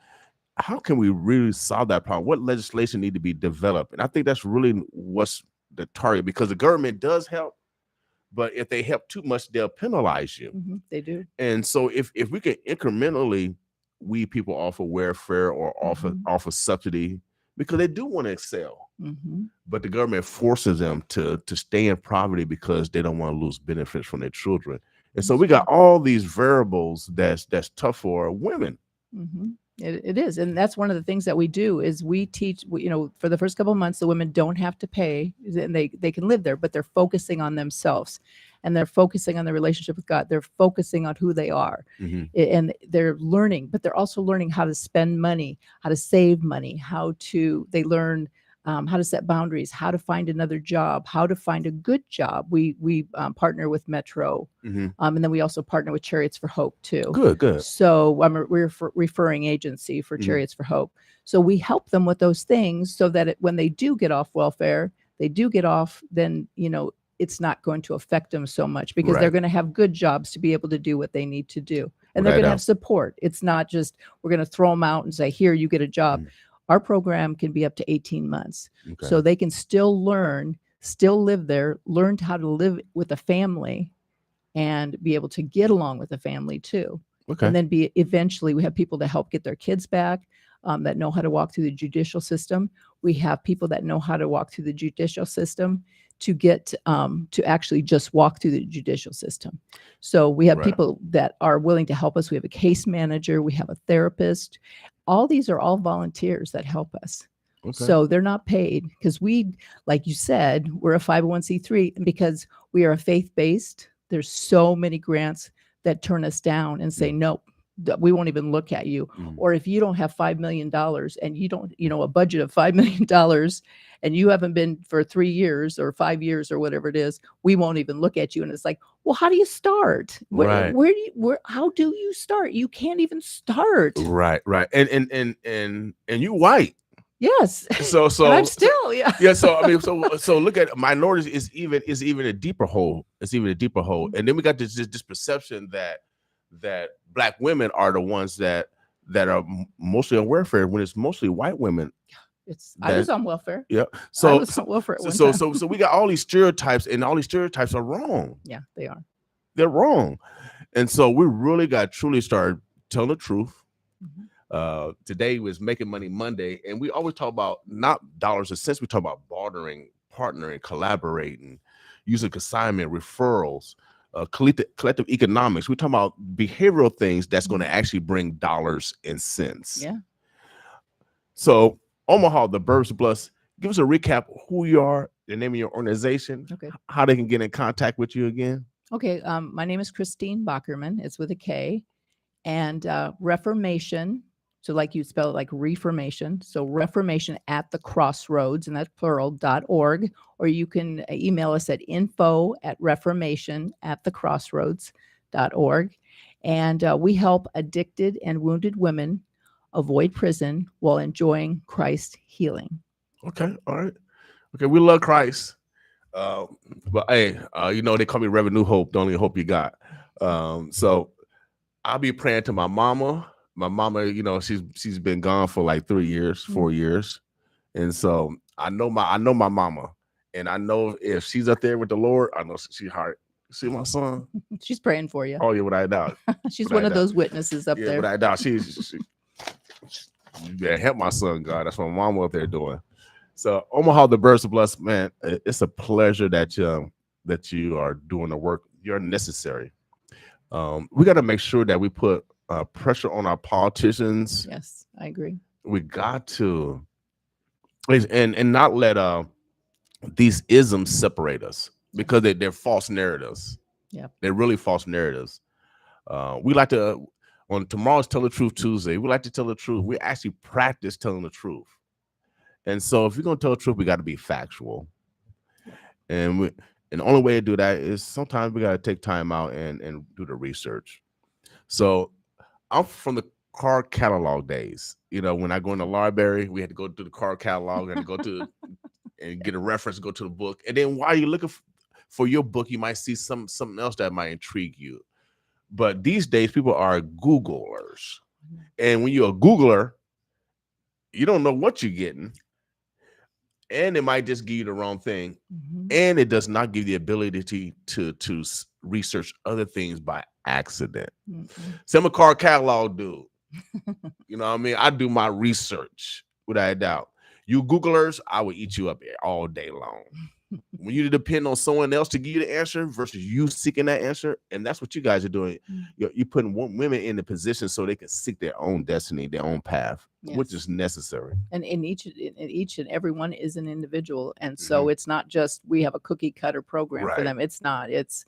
How can we really solve that problem? What legislation need to be developed? And I think that's really what's the target, because the government does help, but if they help too much, they'll penalize you. They do. And so if we can incrementally weed people off of welfare or off of subsidy, because they do want to excel, but the government forces them to stay in poverty because they don't want to lose benefits from their children. And so we got all these variables that's tough for women. It is. And that's one of the things that we do is we teach, for the first couple of months, the women don't have to pay, and they can live there, but they're focusing on themselves, and they're focusing on their relationship with God. They're focusing on who they are, and they're learning, but they're also learning how to spend money, how to save money, they learn how to set boundaries, how to find another job, how to find a good job. We partner with Metro, and then we also partner with Chariots for Hope too. Good. So I'm a referring agency for Chariots for Hope. So we help them with those things so that when they do get off welfare, then it's not going to affect them so much, because they're going to have good jobs to be able to do what they need to do, and they're going to have support. It's not just we're going to throw them out and say, here, you get a job. Our program can be up to 18 months. So they can still learn, still live there, learn how to live with a family and be able to get along with the family too. And then eventually we have people to help get their kids back, that know how to walk through the judicial system. We have people that know how to walk through the judicial system to get to actually just walk through the judicial system. So we have people that are willing to help us. We have a case manager, we have a therapist. All these are all volunteers that help us. So they're not paid, because we, like you said, we're a 501c3, and because we are a faith-based, there's so many grants that turn us down and say, nope, we won't even look at you. Or if you don't have $5 million and you don't, a budget of $5 million and you haven't been for 3 years or 5 years or whatever it is, we won't even look at you. And it's like, well, how do you start? Right. How do you start? You can't even start. Right. And you white. Yes. So and I'm still, yeah. Yeah. So I mean, so look at minorities is even a deeper hole. It's even a deeper hole. And then we got this perception that Black women are the ones that are mostly on welfare when it's mostly white women. I was on welfare. Yeah. I So was on welfare at one so time. we got all these stereotypes, and all these stereotypes are wrong. Yeah, they are. They're wrong. And so we really got to truly start telling the truth. Today was Making Money Monday, and we always talk about not dollars and cents. We talk about bartering, partnering, collaborating, using consignment, referrals, collective economics. We talk about behavioral things that's going to actually bring dollars and cents. Yeah. So Omaha, the Burbs Plus, give us a recap of who you are, the name of your organization, how they can get in contact with you again. Okay. My name is Christine Bockerman. It's with a K. And Reformation. So like you spell it like reformation. So Reformation at the Crossroads, and that's plural.org. Or you can email us at info@reformation@thecrossroads.org. And we help addicted and wounded women avoid prison while enjoying Christ healing. Okay. All right. Okay. We love Christ. But hey, they call me Reverend New Hope, the only hope you got. So I'll be praying to my mama. My mama, she's been gone for like 3 years, 4 years. And so I know my mama. And I know if she's up there with the Lord, I know she's hard. See my son? She's praying for you. Oh, yeah, without a doubt. She's one of those witnesses up there. Without a doubt. She yeah, help my son, God. That's what my mama up there doing. So Omaha, the Burbs Plus, man, it's a pleasure that you are doing the work. You're necessary. We got to make sure that we put pressure on our politicians. Yes, I agree. We got to, and not let these isms separate us, because they're false narratives. Yeah, they're really false narratives. We like to, on tomorrow's Tell the Truth Tuesday, we like to tell the truth. We actually practice telling the truth. And so if you're going to tell the truth, we got to be factual. And the only way to do that is sometimes we got to take time out and do the research. So I'm from the car catalog days. When I go in the library, we had to go to the car catalog and go to and get a reference, go to the book. And then while you're looking for your book, you might see something else that might intrigue you. But these days, people are Googlers. And when you're a Googler, you don't know what you're getting. And it might just give you the wrong thing. And it does not give you the ability to research other things by accident. So I'm a car catalog dude. You know what I mean? I do my research without a doubt. You Googlers, I will eat you up all day long. When you depend on someone else to give you the answer versus you seeking that answer, and that's what you guys are doing. You're putting women in the position so they can seek their own destiny, their own path, which is necessary. And in each and every one is an individual, and so it's not just we have a cookie cutter program for them. It's not. It's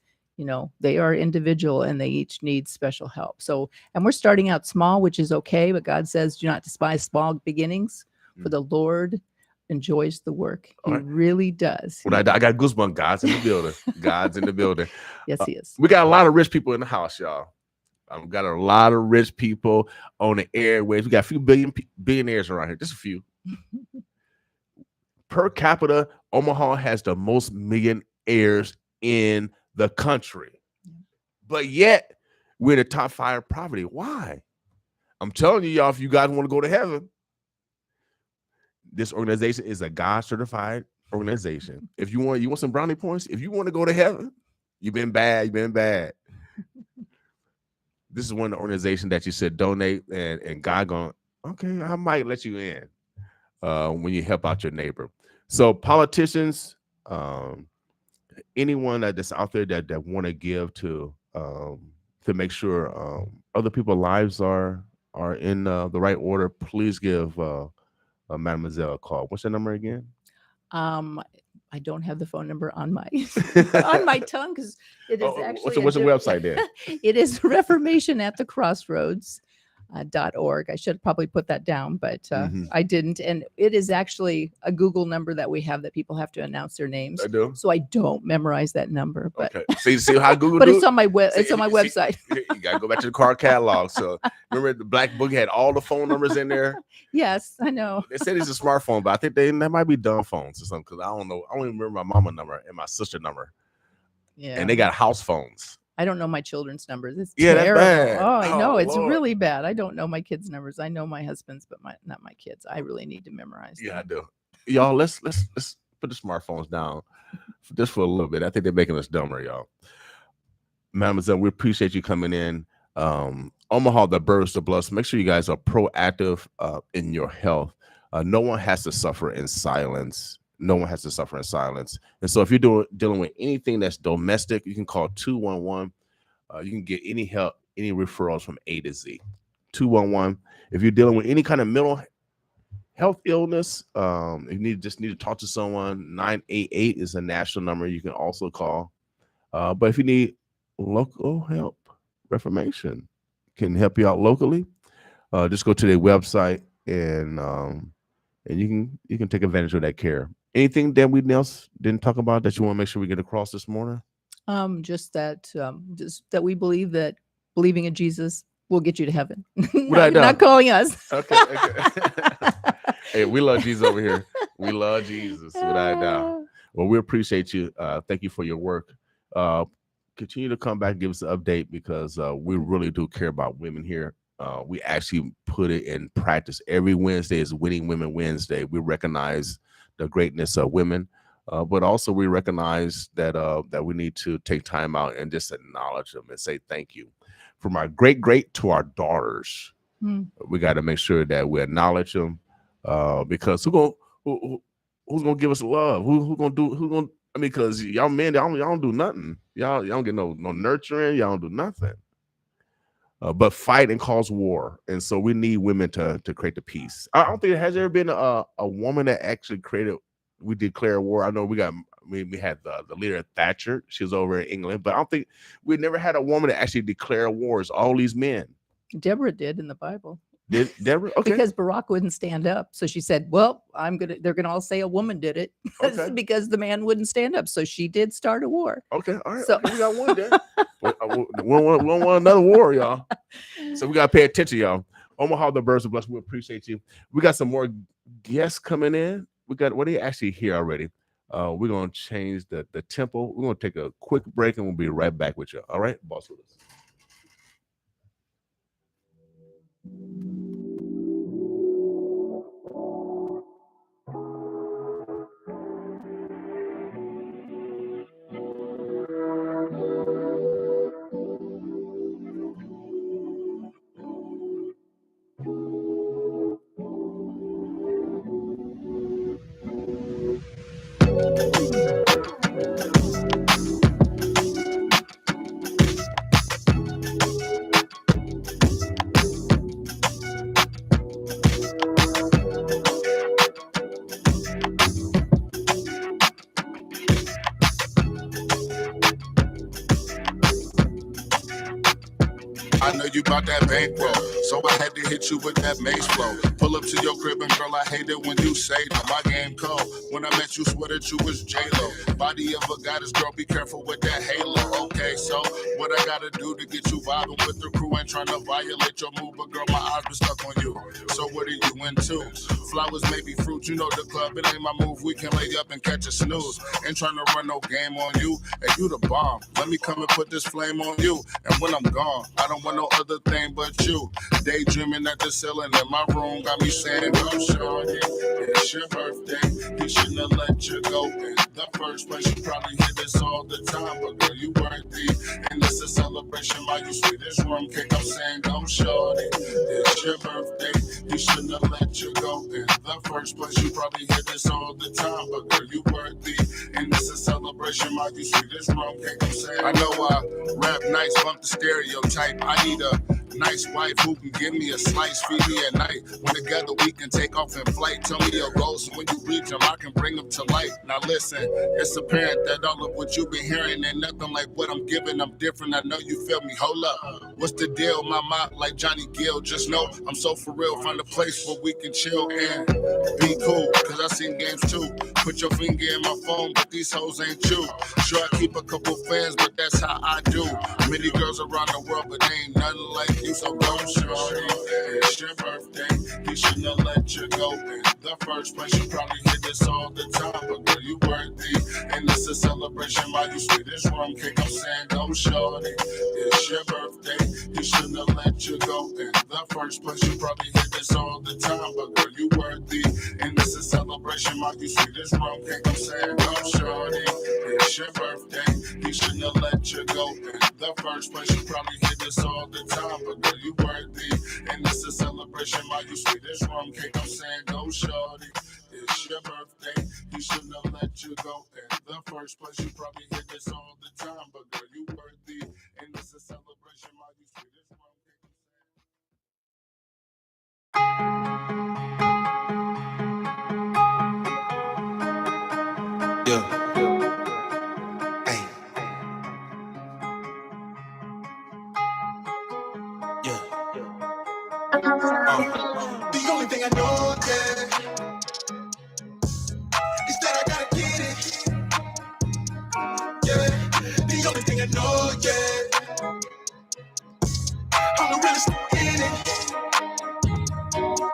they are individual and they each need special help. So, and we're starting out small, which is okay. But God says, "Do not despise small beginnings, for the Lord enjoys the work." He really does. When I got goosebumps. God's in the building. God's in the building. Yes, he is. We got a lot of rich people in the house, y'all. I've got a lot of rich people on the airwaves. We got a few billionaires around here. Just a few. Per capita, Omaha has the most millionaires in the country. But yet, we're in the top 5 poverty. Why? I'm telling you, y'all, if you guys want to go to heaven, this organization is a God-certified organization. If you want some brownie points, if you want to go to heaven, you've been bad. This is one of the organizations that you said donate, and God going, okay, I might let you in when you help out your neighbor. So politicians, anyone that's out there that want to give to make sure other people's lives are in the right order, please give Mademoiselle a call. What's the number again? I don't have the phone number on my on my tongue because it is actually What's the website there? It is Reformation at the Crossroads. .org. I should probably put that down, but I didn't. And it is actually a Google number that we have that people have to announce their names. I do. So I don't memorize that number. But okay. See how Google. But do it's on my web. It's on my website. You gotta go back to the car catalog. So remember, the Black Book had all the phone numbers in there. Yes, I know. They said it's a smartphone, but I think that might be dumb phones or something. Because I don't know. I don't even remember my mama number and my sister number. Yeah. And they got house phones. I don't know my children's numbers. It's Yeah, that's terrible. bad. Oh, I know. Oh, It's Lord. really bad. I don't know my kids' numbers. I know my husband's, but not my kids. I really need to memorize them. Yeah, I do. Y'all, let's put the smartphones down just for a little bit. I think they're making us dumber, y'all. Mademoiselle, we appreciate you coming in. Omaha, the birds, the bloods. Make sure you guys are proactive in your health. No one has to suffer in silence. No one has to suffer in silence. And so if you're dealing with anything that's domestic, you can call 211. You can get any help, any referrals from A to Z. 211. If you're dealing with any kind of mental health illness, you just need to talk to someone, 988 is a national number you can also call. But if you need local help, Reformation can help you out locally. Just go to their website and you can take advantage of that care. Anything that we else didn't talk about that you want to make sure we get across this morning? Just that we believe that believing in Jesus will get you to heaven. Right now. Not calling us. Okay. Hey, we love Jesus over here. We love Jesus without a doubt. Well, we appreciate you. Thank you for your work. Continue to come back and give us an update because we really do care about women here. We actually put it in practice. Every Wednesday is Winning Women Wednesday. We recognize the greatness of women, but also we recognize that that we need to take time out and just acknowledge them and say thank you. From our great to our daughters, we got to make sure that we acknowledge them because who's gonna give us love? Who's gonna? I mean, because y'all men, y'all don't do nothing. Y'all don't get no nurturing. Y'all don't do nothing. But fight and cause war, and so we need women to create the peace. I don't think has there ever been a woman that actually created. We declare war. I know we had the leader Thatcher. She was over in England, but I don't think we never had a woman that actually declare wars. All these men. Deborah did in the Bible. Did Deborah? Okay. Because Barack wouldn't stand up, so she said, "Well, they're gonna all say a woman did it Okay. because the man wouldn't stand up." So she did start a war. Okay, all right. So Okay, we got one there. we don't want another war, y'all. So we gotta pay attention, y'all. Omaha, the birds are blessed. We appreciate you. We got some more guests coming in. We got what are you actually here already? We're gonna change the tempo. We're gonna take a quick break and we'll be right back with you. All right, boss with us. I know you bought that bankroll, so I had to hit you with that mace flow. Pull up to your crib and girl, I hate it when you say that my game cold. When I met you, swear that you was J-Lo. Body of a goddess, girl, be careful with that halo. Okay, so what I gotta do to get you vibing with the crew? Ain't trying to violate your mood, but girl, my eyes been stuck on you. So what are you into? Flowers, maybe fruit, you know the club, it ain't my move. We can lay up and catch a snooze. Ain't trying to run no game on you, and you the bomb. Let me come and put this flame on you, and when I'm gone, I don't want no other thing but you. Daydreaming at the ceiling in my room got me saying, "Oh, shorty, it's your birthday. He shouldn't have let you go in the first place. You probably hear this all the time, but girl, you worthy. And it's a celebration, my you sweetest rum cake. I'm saying, "Oh, shorty, it's your birthday. He shouldn't have let you go in the first place. You probably hear this all the time, but girl, you worthy. And it's a celebration, my you sweetest rum cake." I'm saying, I know I rap nice, bump the stereotype. I need a Nice wife who can give me a slice, feed me at night. When together we can take off in flight. Tell me your goals, so when you reach them, I can bring them to light. Now listen, it's apparent that all of what you've been hearing ain't nothing like what I'm giving. I'm different, I know you feel me. Hold up, what's the deal? My mind like Johnny Gill. Just know I'm so for real. Find a place where we can chill and be cool, cause I seen games too. Put your finger in my phone, but these hoes ain't you. Sure, I keep a couple fans, but that's how I do. Many girls around the world, but they ain't nothing like you, so don't shorty. It's your birthday, he shouldn't have let you go. In the first place, you probably hear this all the time, but girl, you worthy. And it's a celebration while you sweet as rum cake. I'm saying, don't shorty. It's your birthday, he shouldn't have let you go. In the first place, you probably hear this all the time, but girl, you worthy. And it's a celebration while you sweet as rum cake. I'm saying, don't shorty. It's your birthday, he shouldn't have let you go. In the first place, you probably hear this all the time, but girl, you worthy. And it's a celebration while you sweet as rum cake. I'm saying, go shorty. It's your birthday, he shouldn't have let you go. In the first place, you probably hear this all the time, but girl, you worthy. And it's a celebration while you sweet as rum cake. Yeah. Hey. Yeah. The only thing I know, yeah, is that I gotta get it. Yeah. The only thing I know, yeah, I'm the realest in it.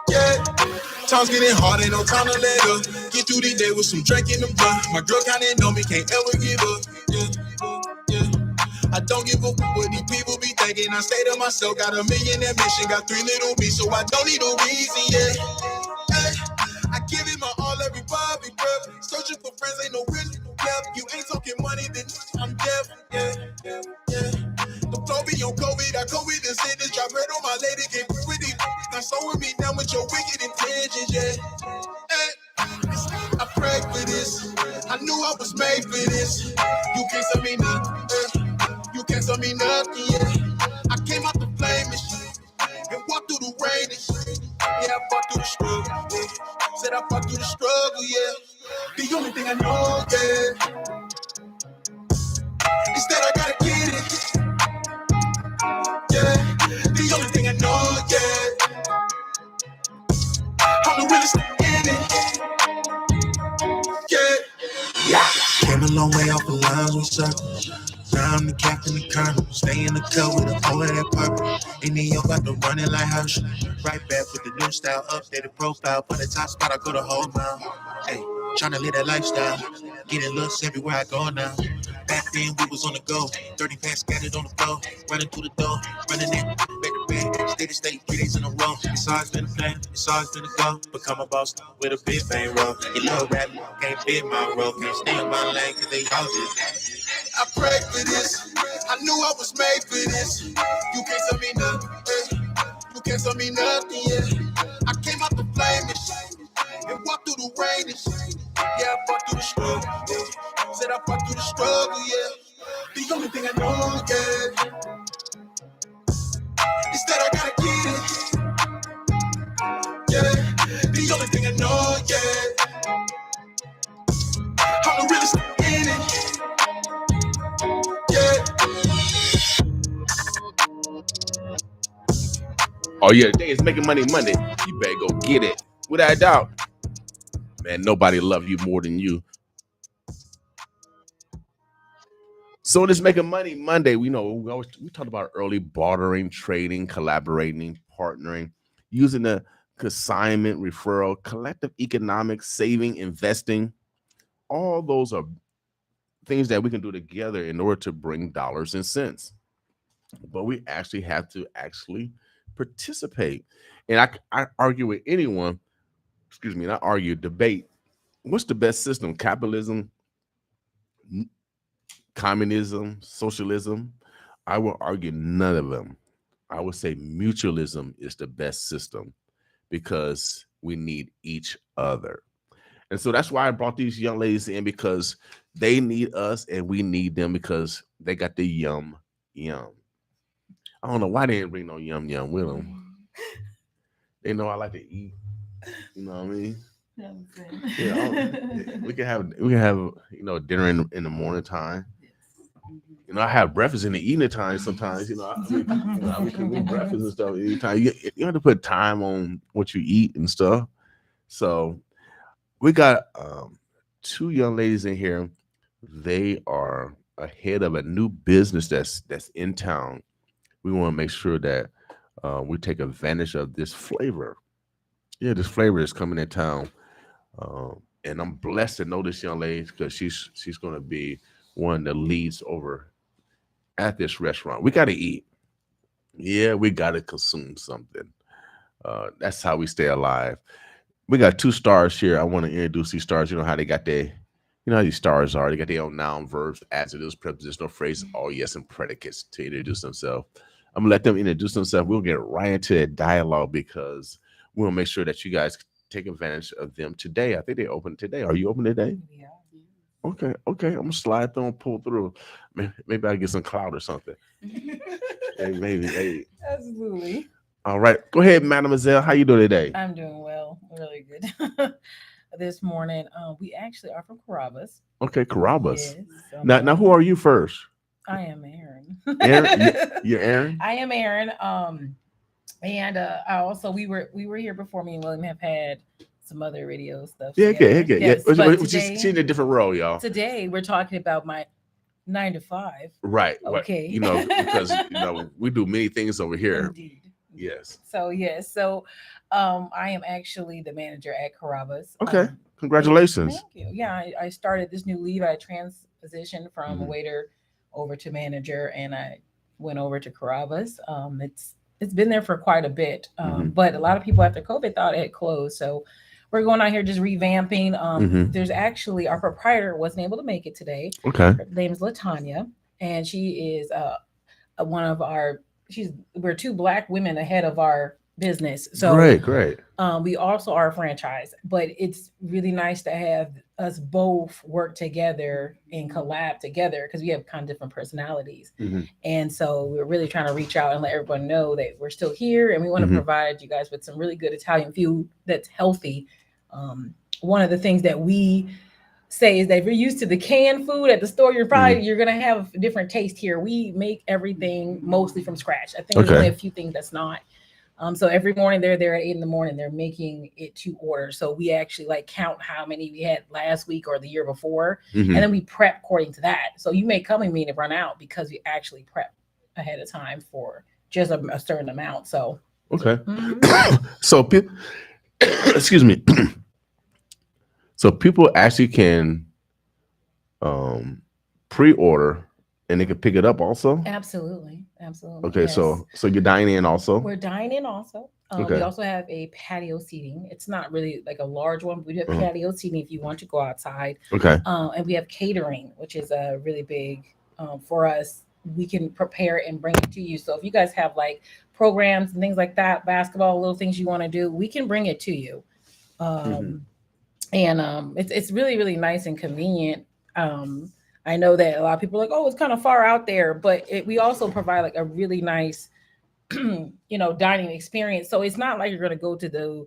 Yeah. Time's getting hard, ain't no time to let up. Get through the day with some drink in the blunt. My girl counting on me, can't ever give up. Yeah, yeah. I don't give a fuck what these people be thinking. I say to myself, got a million ambition, got 3 little me, so I don't need a reason, yeah. Hey, I give it my all, everybody, bro. Searching for friends, ain't no real left. You ain't talking money, then I'm deaf, yeah, yeah. The flow be on COVID, I go with the sentence, drop red on my lady, can't be with these. Now so with me down with your wicked intentions, yeah. Hey, I prayed for this, I knew I was made for this. You can't tell me nothing, you can't tell me nothing, yeah. I came out the flame and shit, and walked through the rain and shit. Yeah, I fought through the struggle, yeah. Said I fought through the struggle, yeah. The only thing I know, yeah, is that I gotta get it. Yeah, the only thing I know, yeah, I'm the realest in it. Yeah. Came a long way off the lines with circles. Now I'm the captain of colonel. Stay in the cut with a hoe of that purple. And then you about to run it like Herschel. Right back with the new style, updated profile. For the top spot, I go the whole mile. Hey, tryna live that lifestyle. Getting looks everywhere I go now. Back then we was on the go. 30 packs scattered on the floor. Running through the door, running in, back to back. State to state, 3 days in a row. It's always been a plan, it's always been a go. Become a boss with a big bang roll. You love rap, can't fit my role. Can't stay in my lane, cause they all just. I prayed for this, I knew I was made for this. You can't tell me nothing, you can't tell me nothing, yeah. I came out the flame and shit, and walked through the rain and shit. Yeah, I fought through the struggle, yeah. Said I fought through the struggle, yeah. The only thing I know, yeah, is that I gotta get it. Yeah, the only thing I know, yeah, I'm the realest in it. Oh yeah, today is Making Money Monday. You better go get it. Without a doubt. Man, nobody loves you more than you. So this Making Money Monday, we talk about early bartering, trading, collaborating, partnering, using the consignment, referral, collective economics, saving, investing. All those are things that we can do together in order to bring dollars and cents. But we actually have to participate. And I argue with anyone, not argue, debate. What's the best system? Capitalism, communism, socialism? I will argue none of them. I would say mutualism is the best system because we need each other. And so that's why I brought these young ladies in, because they need us and we need them because they got the yum. I don't know why they didn't bring no yum yum with them. They know I like to eat. You know what I mean? Yeah, we can have dinner in the morning time. I have breakfast in the evening time sometimes. We can do breakfast and stuff anytime. You have to put time on what you eat and stuff. So we got 2 young ladies in here. They are ahead of a new business that's in town. We want to make sure that we take advantage of this flavor. Yeah, this flavor is coming in town. And I'm blessed to know this young lady because she's going to be one that leads over at this restaurant. We got to eat. Yeah, we got to consume something. That's how we stay alive. We got 2 stars here. I want to introduce these stars. You know how they got their, how these stars are. They got their own noun, verbs, adjectives, prepositional phrases, all yes, and predicates to introduce themselves. I'm going to let them introduce themselves. We'll get right into that dialogue because we'll make sure that you guys take advantage of them today. I think they open today. Are you open today? Yeah. Okay. I'm gonna slide through and pull through. Maybe I'll get some clout or something. Maybe. Hey. Absolutely. All right. Go ahead, mademoiselle. How you doing today? I'm doing well. Really good. This morning, we actually are from Carrabba's. Okay, Carrabba's. Yes, now, who are you first? I am Aaron. Aaron? You're Aaron? I am Aaron. And I also we were here before. Me and William have had some other radio stuff. Yeah. Yes, but She's in a different role, y'all. Today we're talking about my 9 to 5. Right. Okay. Because we do many things over here. Indeed. Yes. So I am actually the manager at Carrabba's. Okay. Congratulations. Thank you. Yeah, I started this new leave. I transitioned from waiter over to manager, and I went over to Carrabba's. It's been there for quite a bit, but a lot of people after COVID thought it had closed. So we're going out here just revamping. There's actually our proprietor wasn't able to make it today. Okay. Her name is LaTanya, and she is one of we're 2 Black women ahead of our business. So great. We also are a franchise, but it's really nice to have us both work together and collab together because we have kind of different personalities. And so we're really trying to reach out and let everyone know that we're still here and we want to provide you guys with some really good Italian food that's healthy. One of the things that we say is that if you're used to the canned food at the store, you're going to have a different taste here. We make everything mostly from scratch. I think there's only a few things that's not. So every morning they're there at 8 a.m. They're making it to order. So we actually count how many we had last week or the year before. And then we prep according to that. So you may come and meet and run out because we actually prep ahead of time for just a certain amount. So. Okay. So people, excuse me. So people actually can pre-order and they can pick it up also? Absolutely. Okay, yes. so you dine in also? We're dining in also. We also have a patio seating. It's not really like a large one, but we do have patio seating if you want to go outside. Okay. And we have catering, which is a really big for us. We can prepare and bring it to you. So if you guys have programs and things like that, basketball, little things you want to do, we can bring it to you. And it's really, really nice and convenient. I know that a lot of people are like, oh, it's kind of far out there, but we also provide a really nice, dining experience. So it's not like you're going to go to the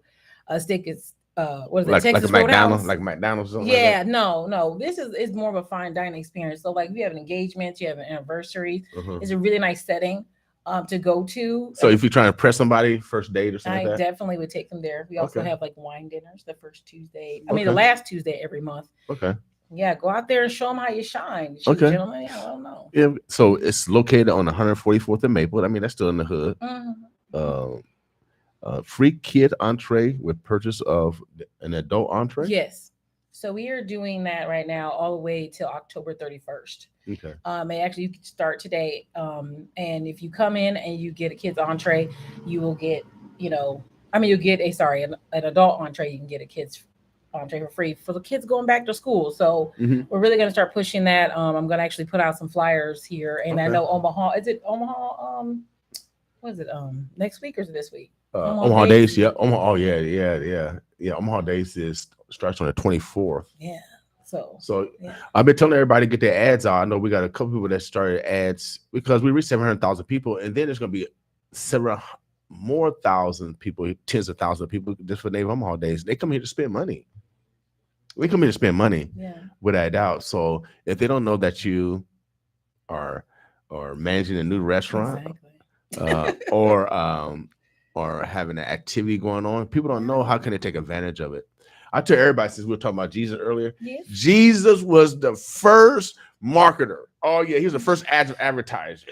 Texas Roadhouse? Like McDonald's. Yeah, no. This is more of a fine dining experience. So we have an engagement, you have an anniversary. It's a really nice setting to go to. So if you're trying to press somebody first date or something, I definitely would take them there. We also have wine dinners the first Tuesday. The last Tuesday every month. Okay. Yeah, go out there and show them how you shine. Gentlemen, I don't know. Yeah, so it's located on 144th and Maple. That's still in the hood. Free kid entree with purchase of an adult entree. Yes. So we are doing that right now all the way till October 31st. Okay. Actually, you can start today. And if you come in and you get a kid's entree, you will get, you'll get an adult entree. You can get a kid's entree for free for the kids going back to school. So we're really going to start pushing that. I'm going to actually put out some flyers here. And I know Omaha, is it Omaha? What is it? Next week or is it this week? Omaha Days. Yeah. Omaha. Oh yeah. Omaha Days starts on the 24th. Yeah. So yeah. I've been telling everybody to get their ads out. I know we got a couple people that started ads because we reached 700,000 people, and then there's going to be several more thousand people, tens of thousands of people just for Native Omaha Days. They come here to spend money. We come here to spend money, without a doubt. So if they don't know that you are managing a new restaurant, or having an activity going on, people don't know how can they take advantage of it. I tell everybody, since we were talking about Jesus earlier, Jesus was the first marketer. Oh yeah, he was the first advertiser.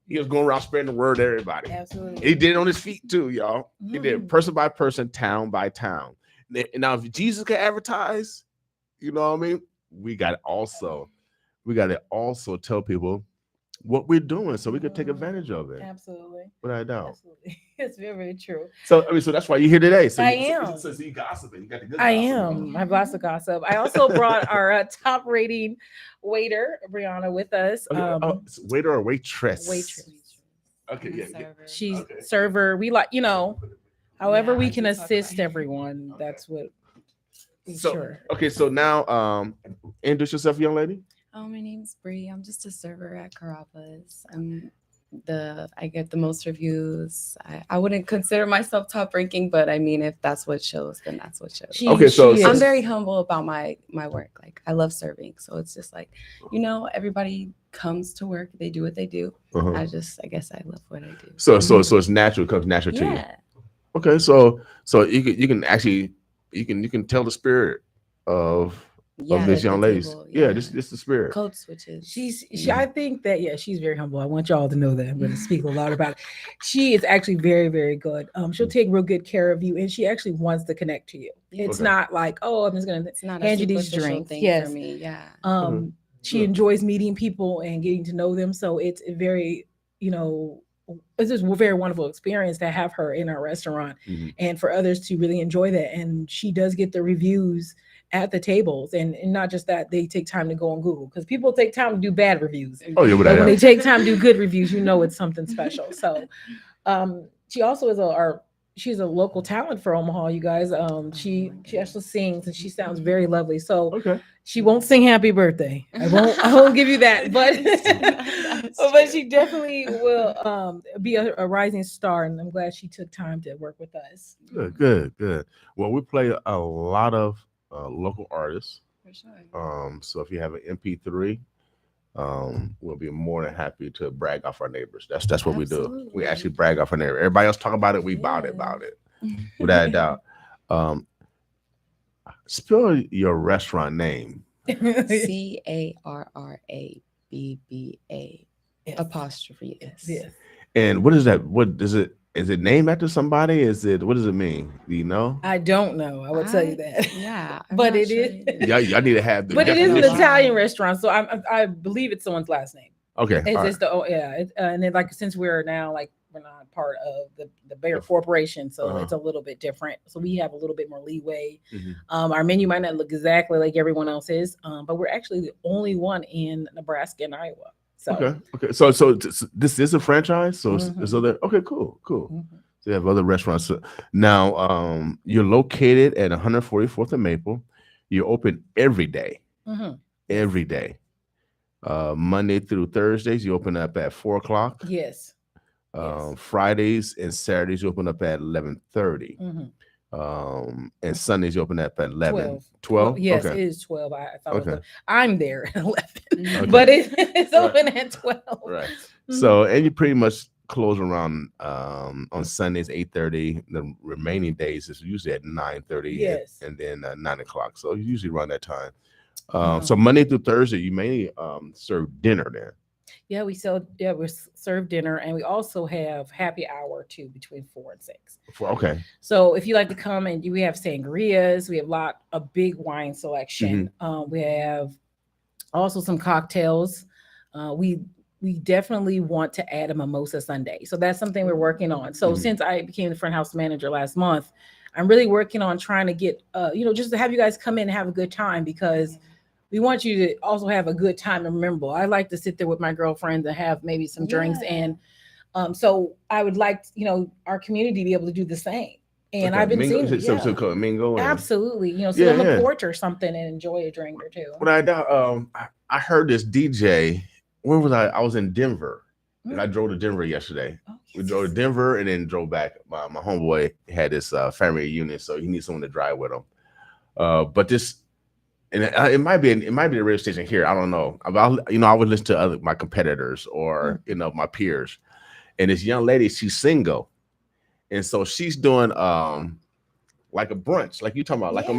He was going around spreading the word to everybody. Absolutely. He did it on his feet too, y'all. He did it person by person, town by town. Now, if Jesus can advertise, you know what I mean? We got to also tell people what we're doing so we can take advantage of it. Absolutely. Without a doubt. Absolutely. It's very, very true. So so that's why you're here today. So I am. So you gossiping. You got the good I gossip, am. I have lots of gossip. I also brought our top rating waiter, Brianna, with us. Okay. Waiter or waitress? Waitress. Okay, yeah. She's server. We like, however we can assist everyone. That's what. Okay, so now introduce yourself, young lady. My name's Bree. I'm just a server at Carrabba's. I get the most reviews. I wouldn't consider myself top ranking, but I mean, if that's what shows, then that's what shows. I'm very humble about my work. Like, I love serving, so it's just like, everybody comes to work, they do what they do. I guess I love what I do. So it's natural. It comes natural to you. Okay, so you can tell the spirit of this young lady. Just the spirit. Code switches. I think that she's very humble. I want y'all to know that. I'm going to speak a lot about it. She is actually very, very good. She'll take real good care of you, and she actually wants to connect to you. It's not like, I'm just going to hand you these drinks. For me. Yeah. She enjoys meeting people and getting to know them. So it's a very, it's just a very wonderful experience to have her in our restaurant and for others to really enjoy that. And she does get the reviews at the tables, and not just that, they take time to go on Google, because people take time to do bad reviews. But when they take time to do good reviews, it's something special. So she also is she's a local talent for Omaha, you guys. She actually sings, and she sounds very lovely. So she won't sing happy birthday. I won't give you that, but she definitely will be a rising star, and I'm glad she took time to work with us. Good. Well, we play a lot of local artists. For sure. So if you have an MP3, we'll be more than happy to brag off our neighbors. That's what we do. We actually brag off our neighbors. Everybody else talk about it, we about it. Without a doubt. Spell your restaurant name. CARRABBA Yes. And what is that? What is it? Is it named after somebody? What does it mean? Do you know? I don't know. I will tell you that. Yeah. But it is. Y'all need to have. But it is an Italian restaurant, so I believe it's someone's last name. Okay. It's just and then since we're now we're not part of the Bayer Corporation, so it's a little bit different. So we have a little bit more leeway. Our menu might not look exactly like everyone else's, but we're actually the only one in Nebraska and Iowa. So okay. So this is a franchise. So cool. So you have other restaurants. Now you're located at 144th and Maple. You're open every day. Every day. Monday through Thursdays, you open up at 4:00. Yes. Fridays and Saturdays you open up at 11:30. And Sundays you open up at 11. 12? Yes, okay. It is 12. I thought it was Okay. I'm there at 11, but it's open at 12. Right. So, and you pretty much close around on Sundays 8:30. The remaining days is usually at 9:30. Yes. And then 9:00. So you usually run that time. So Monday through Thursday, you mainly serve dinner there. Yeah, we serve dinner, and we also have happy hour too between 4 and 6. Okay. So if you like to come, and we have sangrias, we have a big wine selection. We have also some cocktails. We definitely want to add a mimosa sundae. So that's something we're working on. So since I became the front house manager last month, I'm really working on trying to get, just to have you guys come in and have a good time, because we want you to also have a good time and memorable. I like to sit there with my girlfriends and have maybe some drinks. And so I would like, our community to be able to do the same. And Okay, I've been Mingo, seeing, so called Mingo. And, absolutely, sit Yeah, on the yeah. porch or something and enjoy a drink or two. But I heard this DJ. Where was I? I was in Denver, and I drove to Denver yesterday. We drove to Denver and then drove back. My homeboy had this family reunion, so he needs someone to drive with him. But this, and it might be the radio station here. I don't know. I would listen to my competitors or my peers, and this young lady, she's single, and so she's doing like a brunch, like you talking about, like a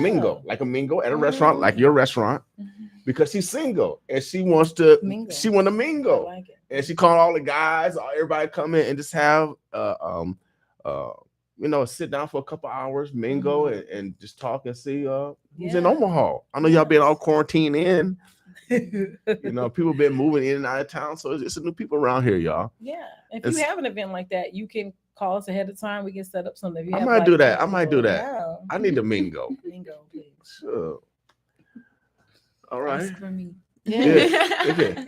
mingo at a restaurant, like your restaurant, because she's single and she wants to mingle. I like it. And she called all the guys, everybody come in and just have sit down for a couple hours, mingle and just talk and see who's in Omaha. I know y'all been all quarantined in. People been moving in and out of town, so it's some new people around here, y'all. Yeah, if you have an event like that, you can call us ahead of time. We can set up something. If you I have, might like, do that. I might do people- that. Yeah. I need to mingle. Mingo, please. Sure. All right. Ask for me. Yeah.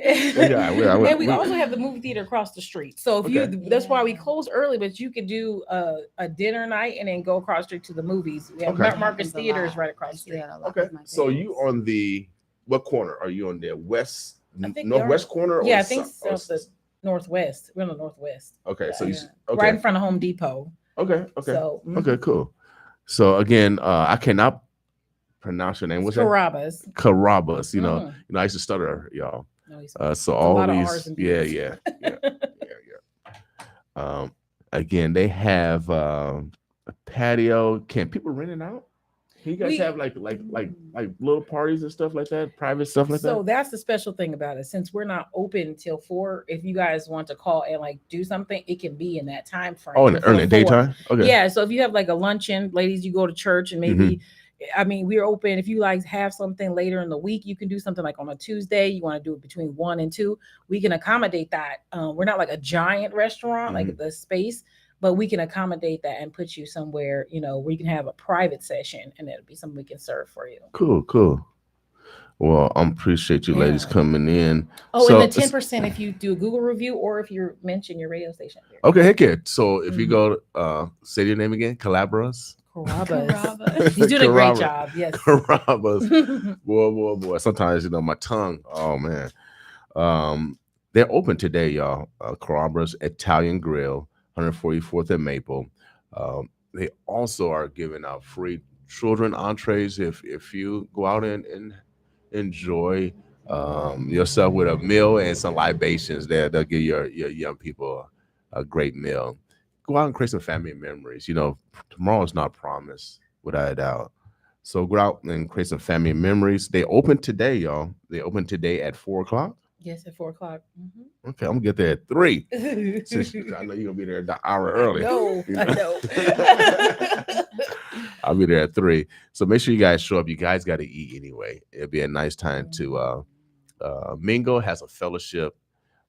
And we also have the movie theater across the street. So if that's why we close early, but you could do a dinner night and then go across the street to the movies. We have Marcus Theaters right across the street. Okay. So you on what corner? Are you on the west, I think northwest corner? Or Yeah, I think so. The northwest. We're in the northwest. Okay. Yeah, So you right in front of Home Depot. Okay. So, Okay. Cool. So again, I cannot pronounce your name. What's Carrabba's. that? Carrabba's. I used to stutter, y'all. So all lot of these, R's and yeah. Again, they have a patio. Can people rent it out? Can you guys have like little parties and stuff like that, private stuff like that? So that's the special thing about it. Since we're not open till 4, if you guys want to call and do something, it can be in that time frame. Oh, in the early daytime? Okay. Yeah. So if you have like a luncheon, ladies, you go to church and maybe. We're open. If you have something later in the week, you can do something like on a Tuesday. You want to do it between 1 and 2. We can accommodate that. We're not like a giant restaurant, like the space, but we can accommodate that and put you somewhere, where you can have a private session and it'll be something we can serve for you. Cool. Well, I appreciate you ladies coming in. Oh, and the 10% if you do a Google review or if you mention your radio station. Okay, heck yeah. So if you go, say your name again, Carrabba's. Carrabba's. He's doing a great job. Yes. Carrabba's. boy. Sometimes, my tongue. Oh man. They're open today, y'all. Carrabba's Italian Grill, 144th and Maple. They also are giving out free children entrees if you go out and enjoy yourself with a meal and some libations. They'll give your young people a great meal. Go out and create some family memories. Tomorrow is not promised, without a doubt. So go out and create some family memories. They open today, y'all. They open today at 4:00. Yes, at 4:00. Okay, I'm gonna get there at 3. Since I know you're gonna be there an hour early. No, I know. I'll be there at 3. So make sure you guys show up. You guys got to eat anyway. It'll be a nice time to mingle, has a fellowship.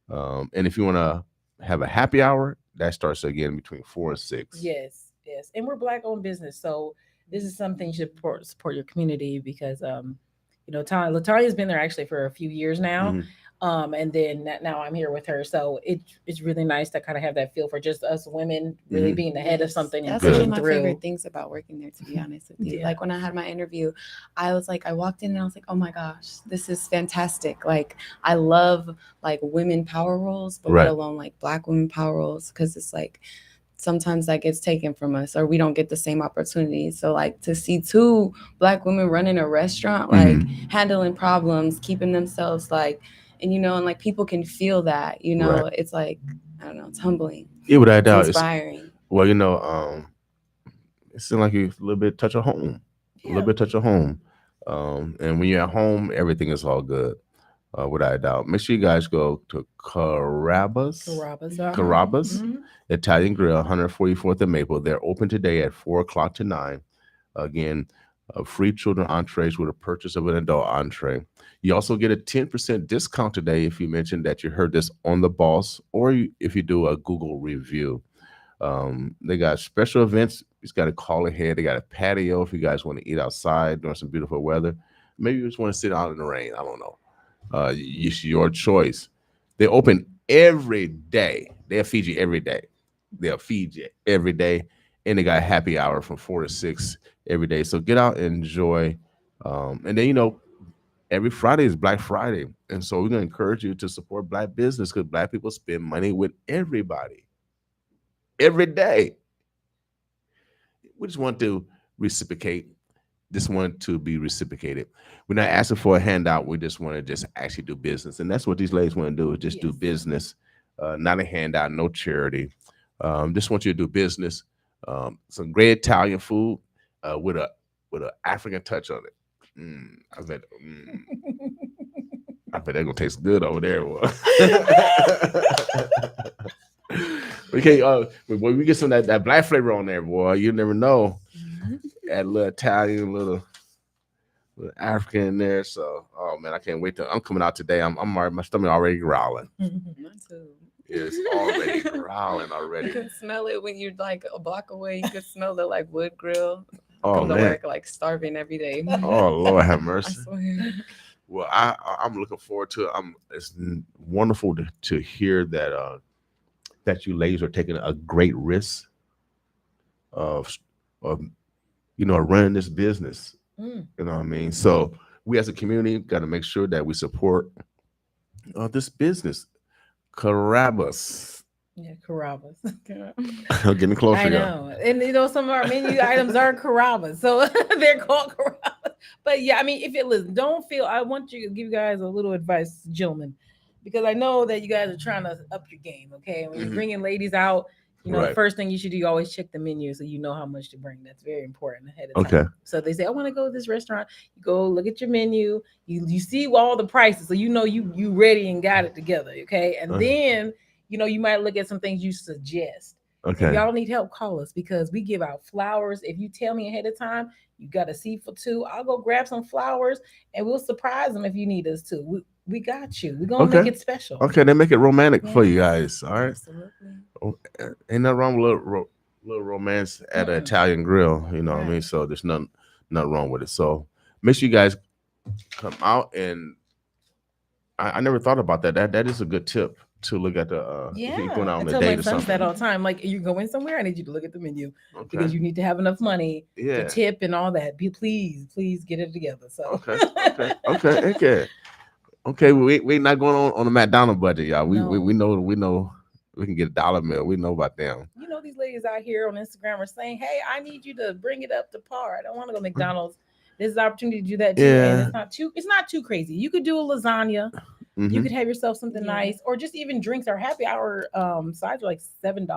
And if you want to have a happy hour, that starts again between 4 and 6. Yes. And we're Black-owned business. So this is something you should support your community because, Lataria's been there actually for a few years now. And then now I'm here with her. So it's really nice to kind of have that feel for just us women really being the head of something. That's and one of my through. favorite things about working there, to be honest with you. Like when I had my interview, I walked in and I was like, oh my gosh, this is fantastic. Like I love like women power roles, but let alone like Black women power roles. Cause it's like, sometimes that gets taken from us or we don't get the same opportunities. So like to see 2 Black women running a restaurant, like handling problems, keeping themselves like, and and like people can feel that, it's like, I don't know, it's humbling. Yeah, without a doubt. Inspiring. It seems like you a little bit touch of home. A little bit touch of home. And when you're at home, everything is all good. Without a doubt. Make sure you guys go to Carrabba's. Italian Grill, 144th and Maple. They're open today at 4:00 to 9. Again, free children entrees with a purchase of an adult entree. You also get a 10% discount today if you mention that you heard this on The Boss or if you do a Google review. They got special events. You just got to call ahead. They got a patio if you guys want to eat outside during some beautiful weather. Maybe you just want to sit out in the rain. I don't know. It's your choice. They open every day. They'll feed you every day. and they got happy hour from 4 to 6 every day. So get out and enjoy. And then, you know, every Friday is Black Friday. And so we're going to encourage you to support Black business because Black people spend money with everybody every day. We just want to reciprocate. Just want to be reciprocated. We're not asking for a handout. We just want to just actually do business. And that's what these ladies want to do, is just do business, not a handout, no charity. Just want you to do business. Some great Italian food with an African touch on it. I bet they're gonna taste good over there. Okay, when we get some of that Black flavor on there, boy, you never know. Add a little Italian, little African in there. So, oh man, I can't wait till I'm coming out today. My stomach already growling. Mine too. It's already growling already. You can smell it when you're like a block away. You can smell the like wood grill. Oh, Come to man. work like starving every day. Oh Lord, have I mercy. swear. Well, I'm looking forward to it. It's wonderful to hear that that you ladies are taking a great risk of running this business. You know what I mean? So we as a community got to make sure that we support this business. Carrabba's. Yeah, Carrabba's. Getting closer. I know. And you know, some of our menu items are Carrabba's. So they're called Carrabba's. But yeah, I mean, if you listen, don't feel, I want you to give you guys a little advice, gentlemen, because I know that you guys are trying to up your game. Okay. When you're bringing ladies out, you know, the first thing you should do, you always check the menu so you know how much to bring. That's very important ahead of time. Okay. So they say, I want to go to this restaurant. You go look at your menu. You see all the prices, so you know you ready and got it together. Okay. And then you know, you might look at some things you suggest. Okay. If y'all need help, call us because we give out flowers. If you tell me ahead of time, you got a seat for 2, I'll go grab some flowers and we'll surprise them if you need us to. We got you. We're going to make it special. Okay, they make it romantic for you guys. All right. Absolutely. Oh, ain't nothing wrong with little romance at an Italian grill. You know what I mean? So there's nothing wrong with it. So make sure you guys come out. And I never thought about that. That is a good tip. To look at the if you're going out on a date or something. That all the time. Like you going somewhere, I need you to look at the menu because you need to have enough money to tip and all that. Please get it together. So okay. We not going on a McDonald's budget, y'all. We know we can get a dollar meal. We know about them. You know, these ladies out here on Instagram are saying, "Hey, I need you to bring it up to par. I don't want to go to McDonald's. This is an opportunity to do that too." Yeah. And it's not too crazy. You could do a lasagna. You could have yourself something nice, or just even drinks. Our happy hour sides are like $7.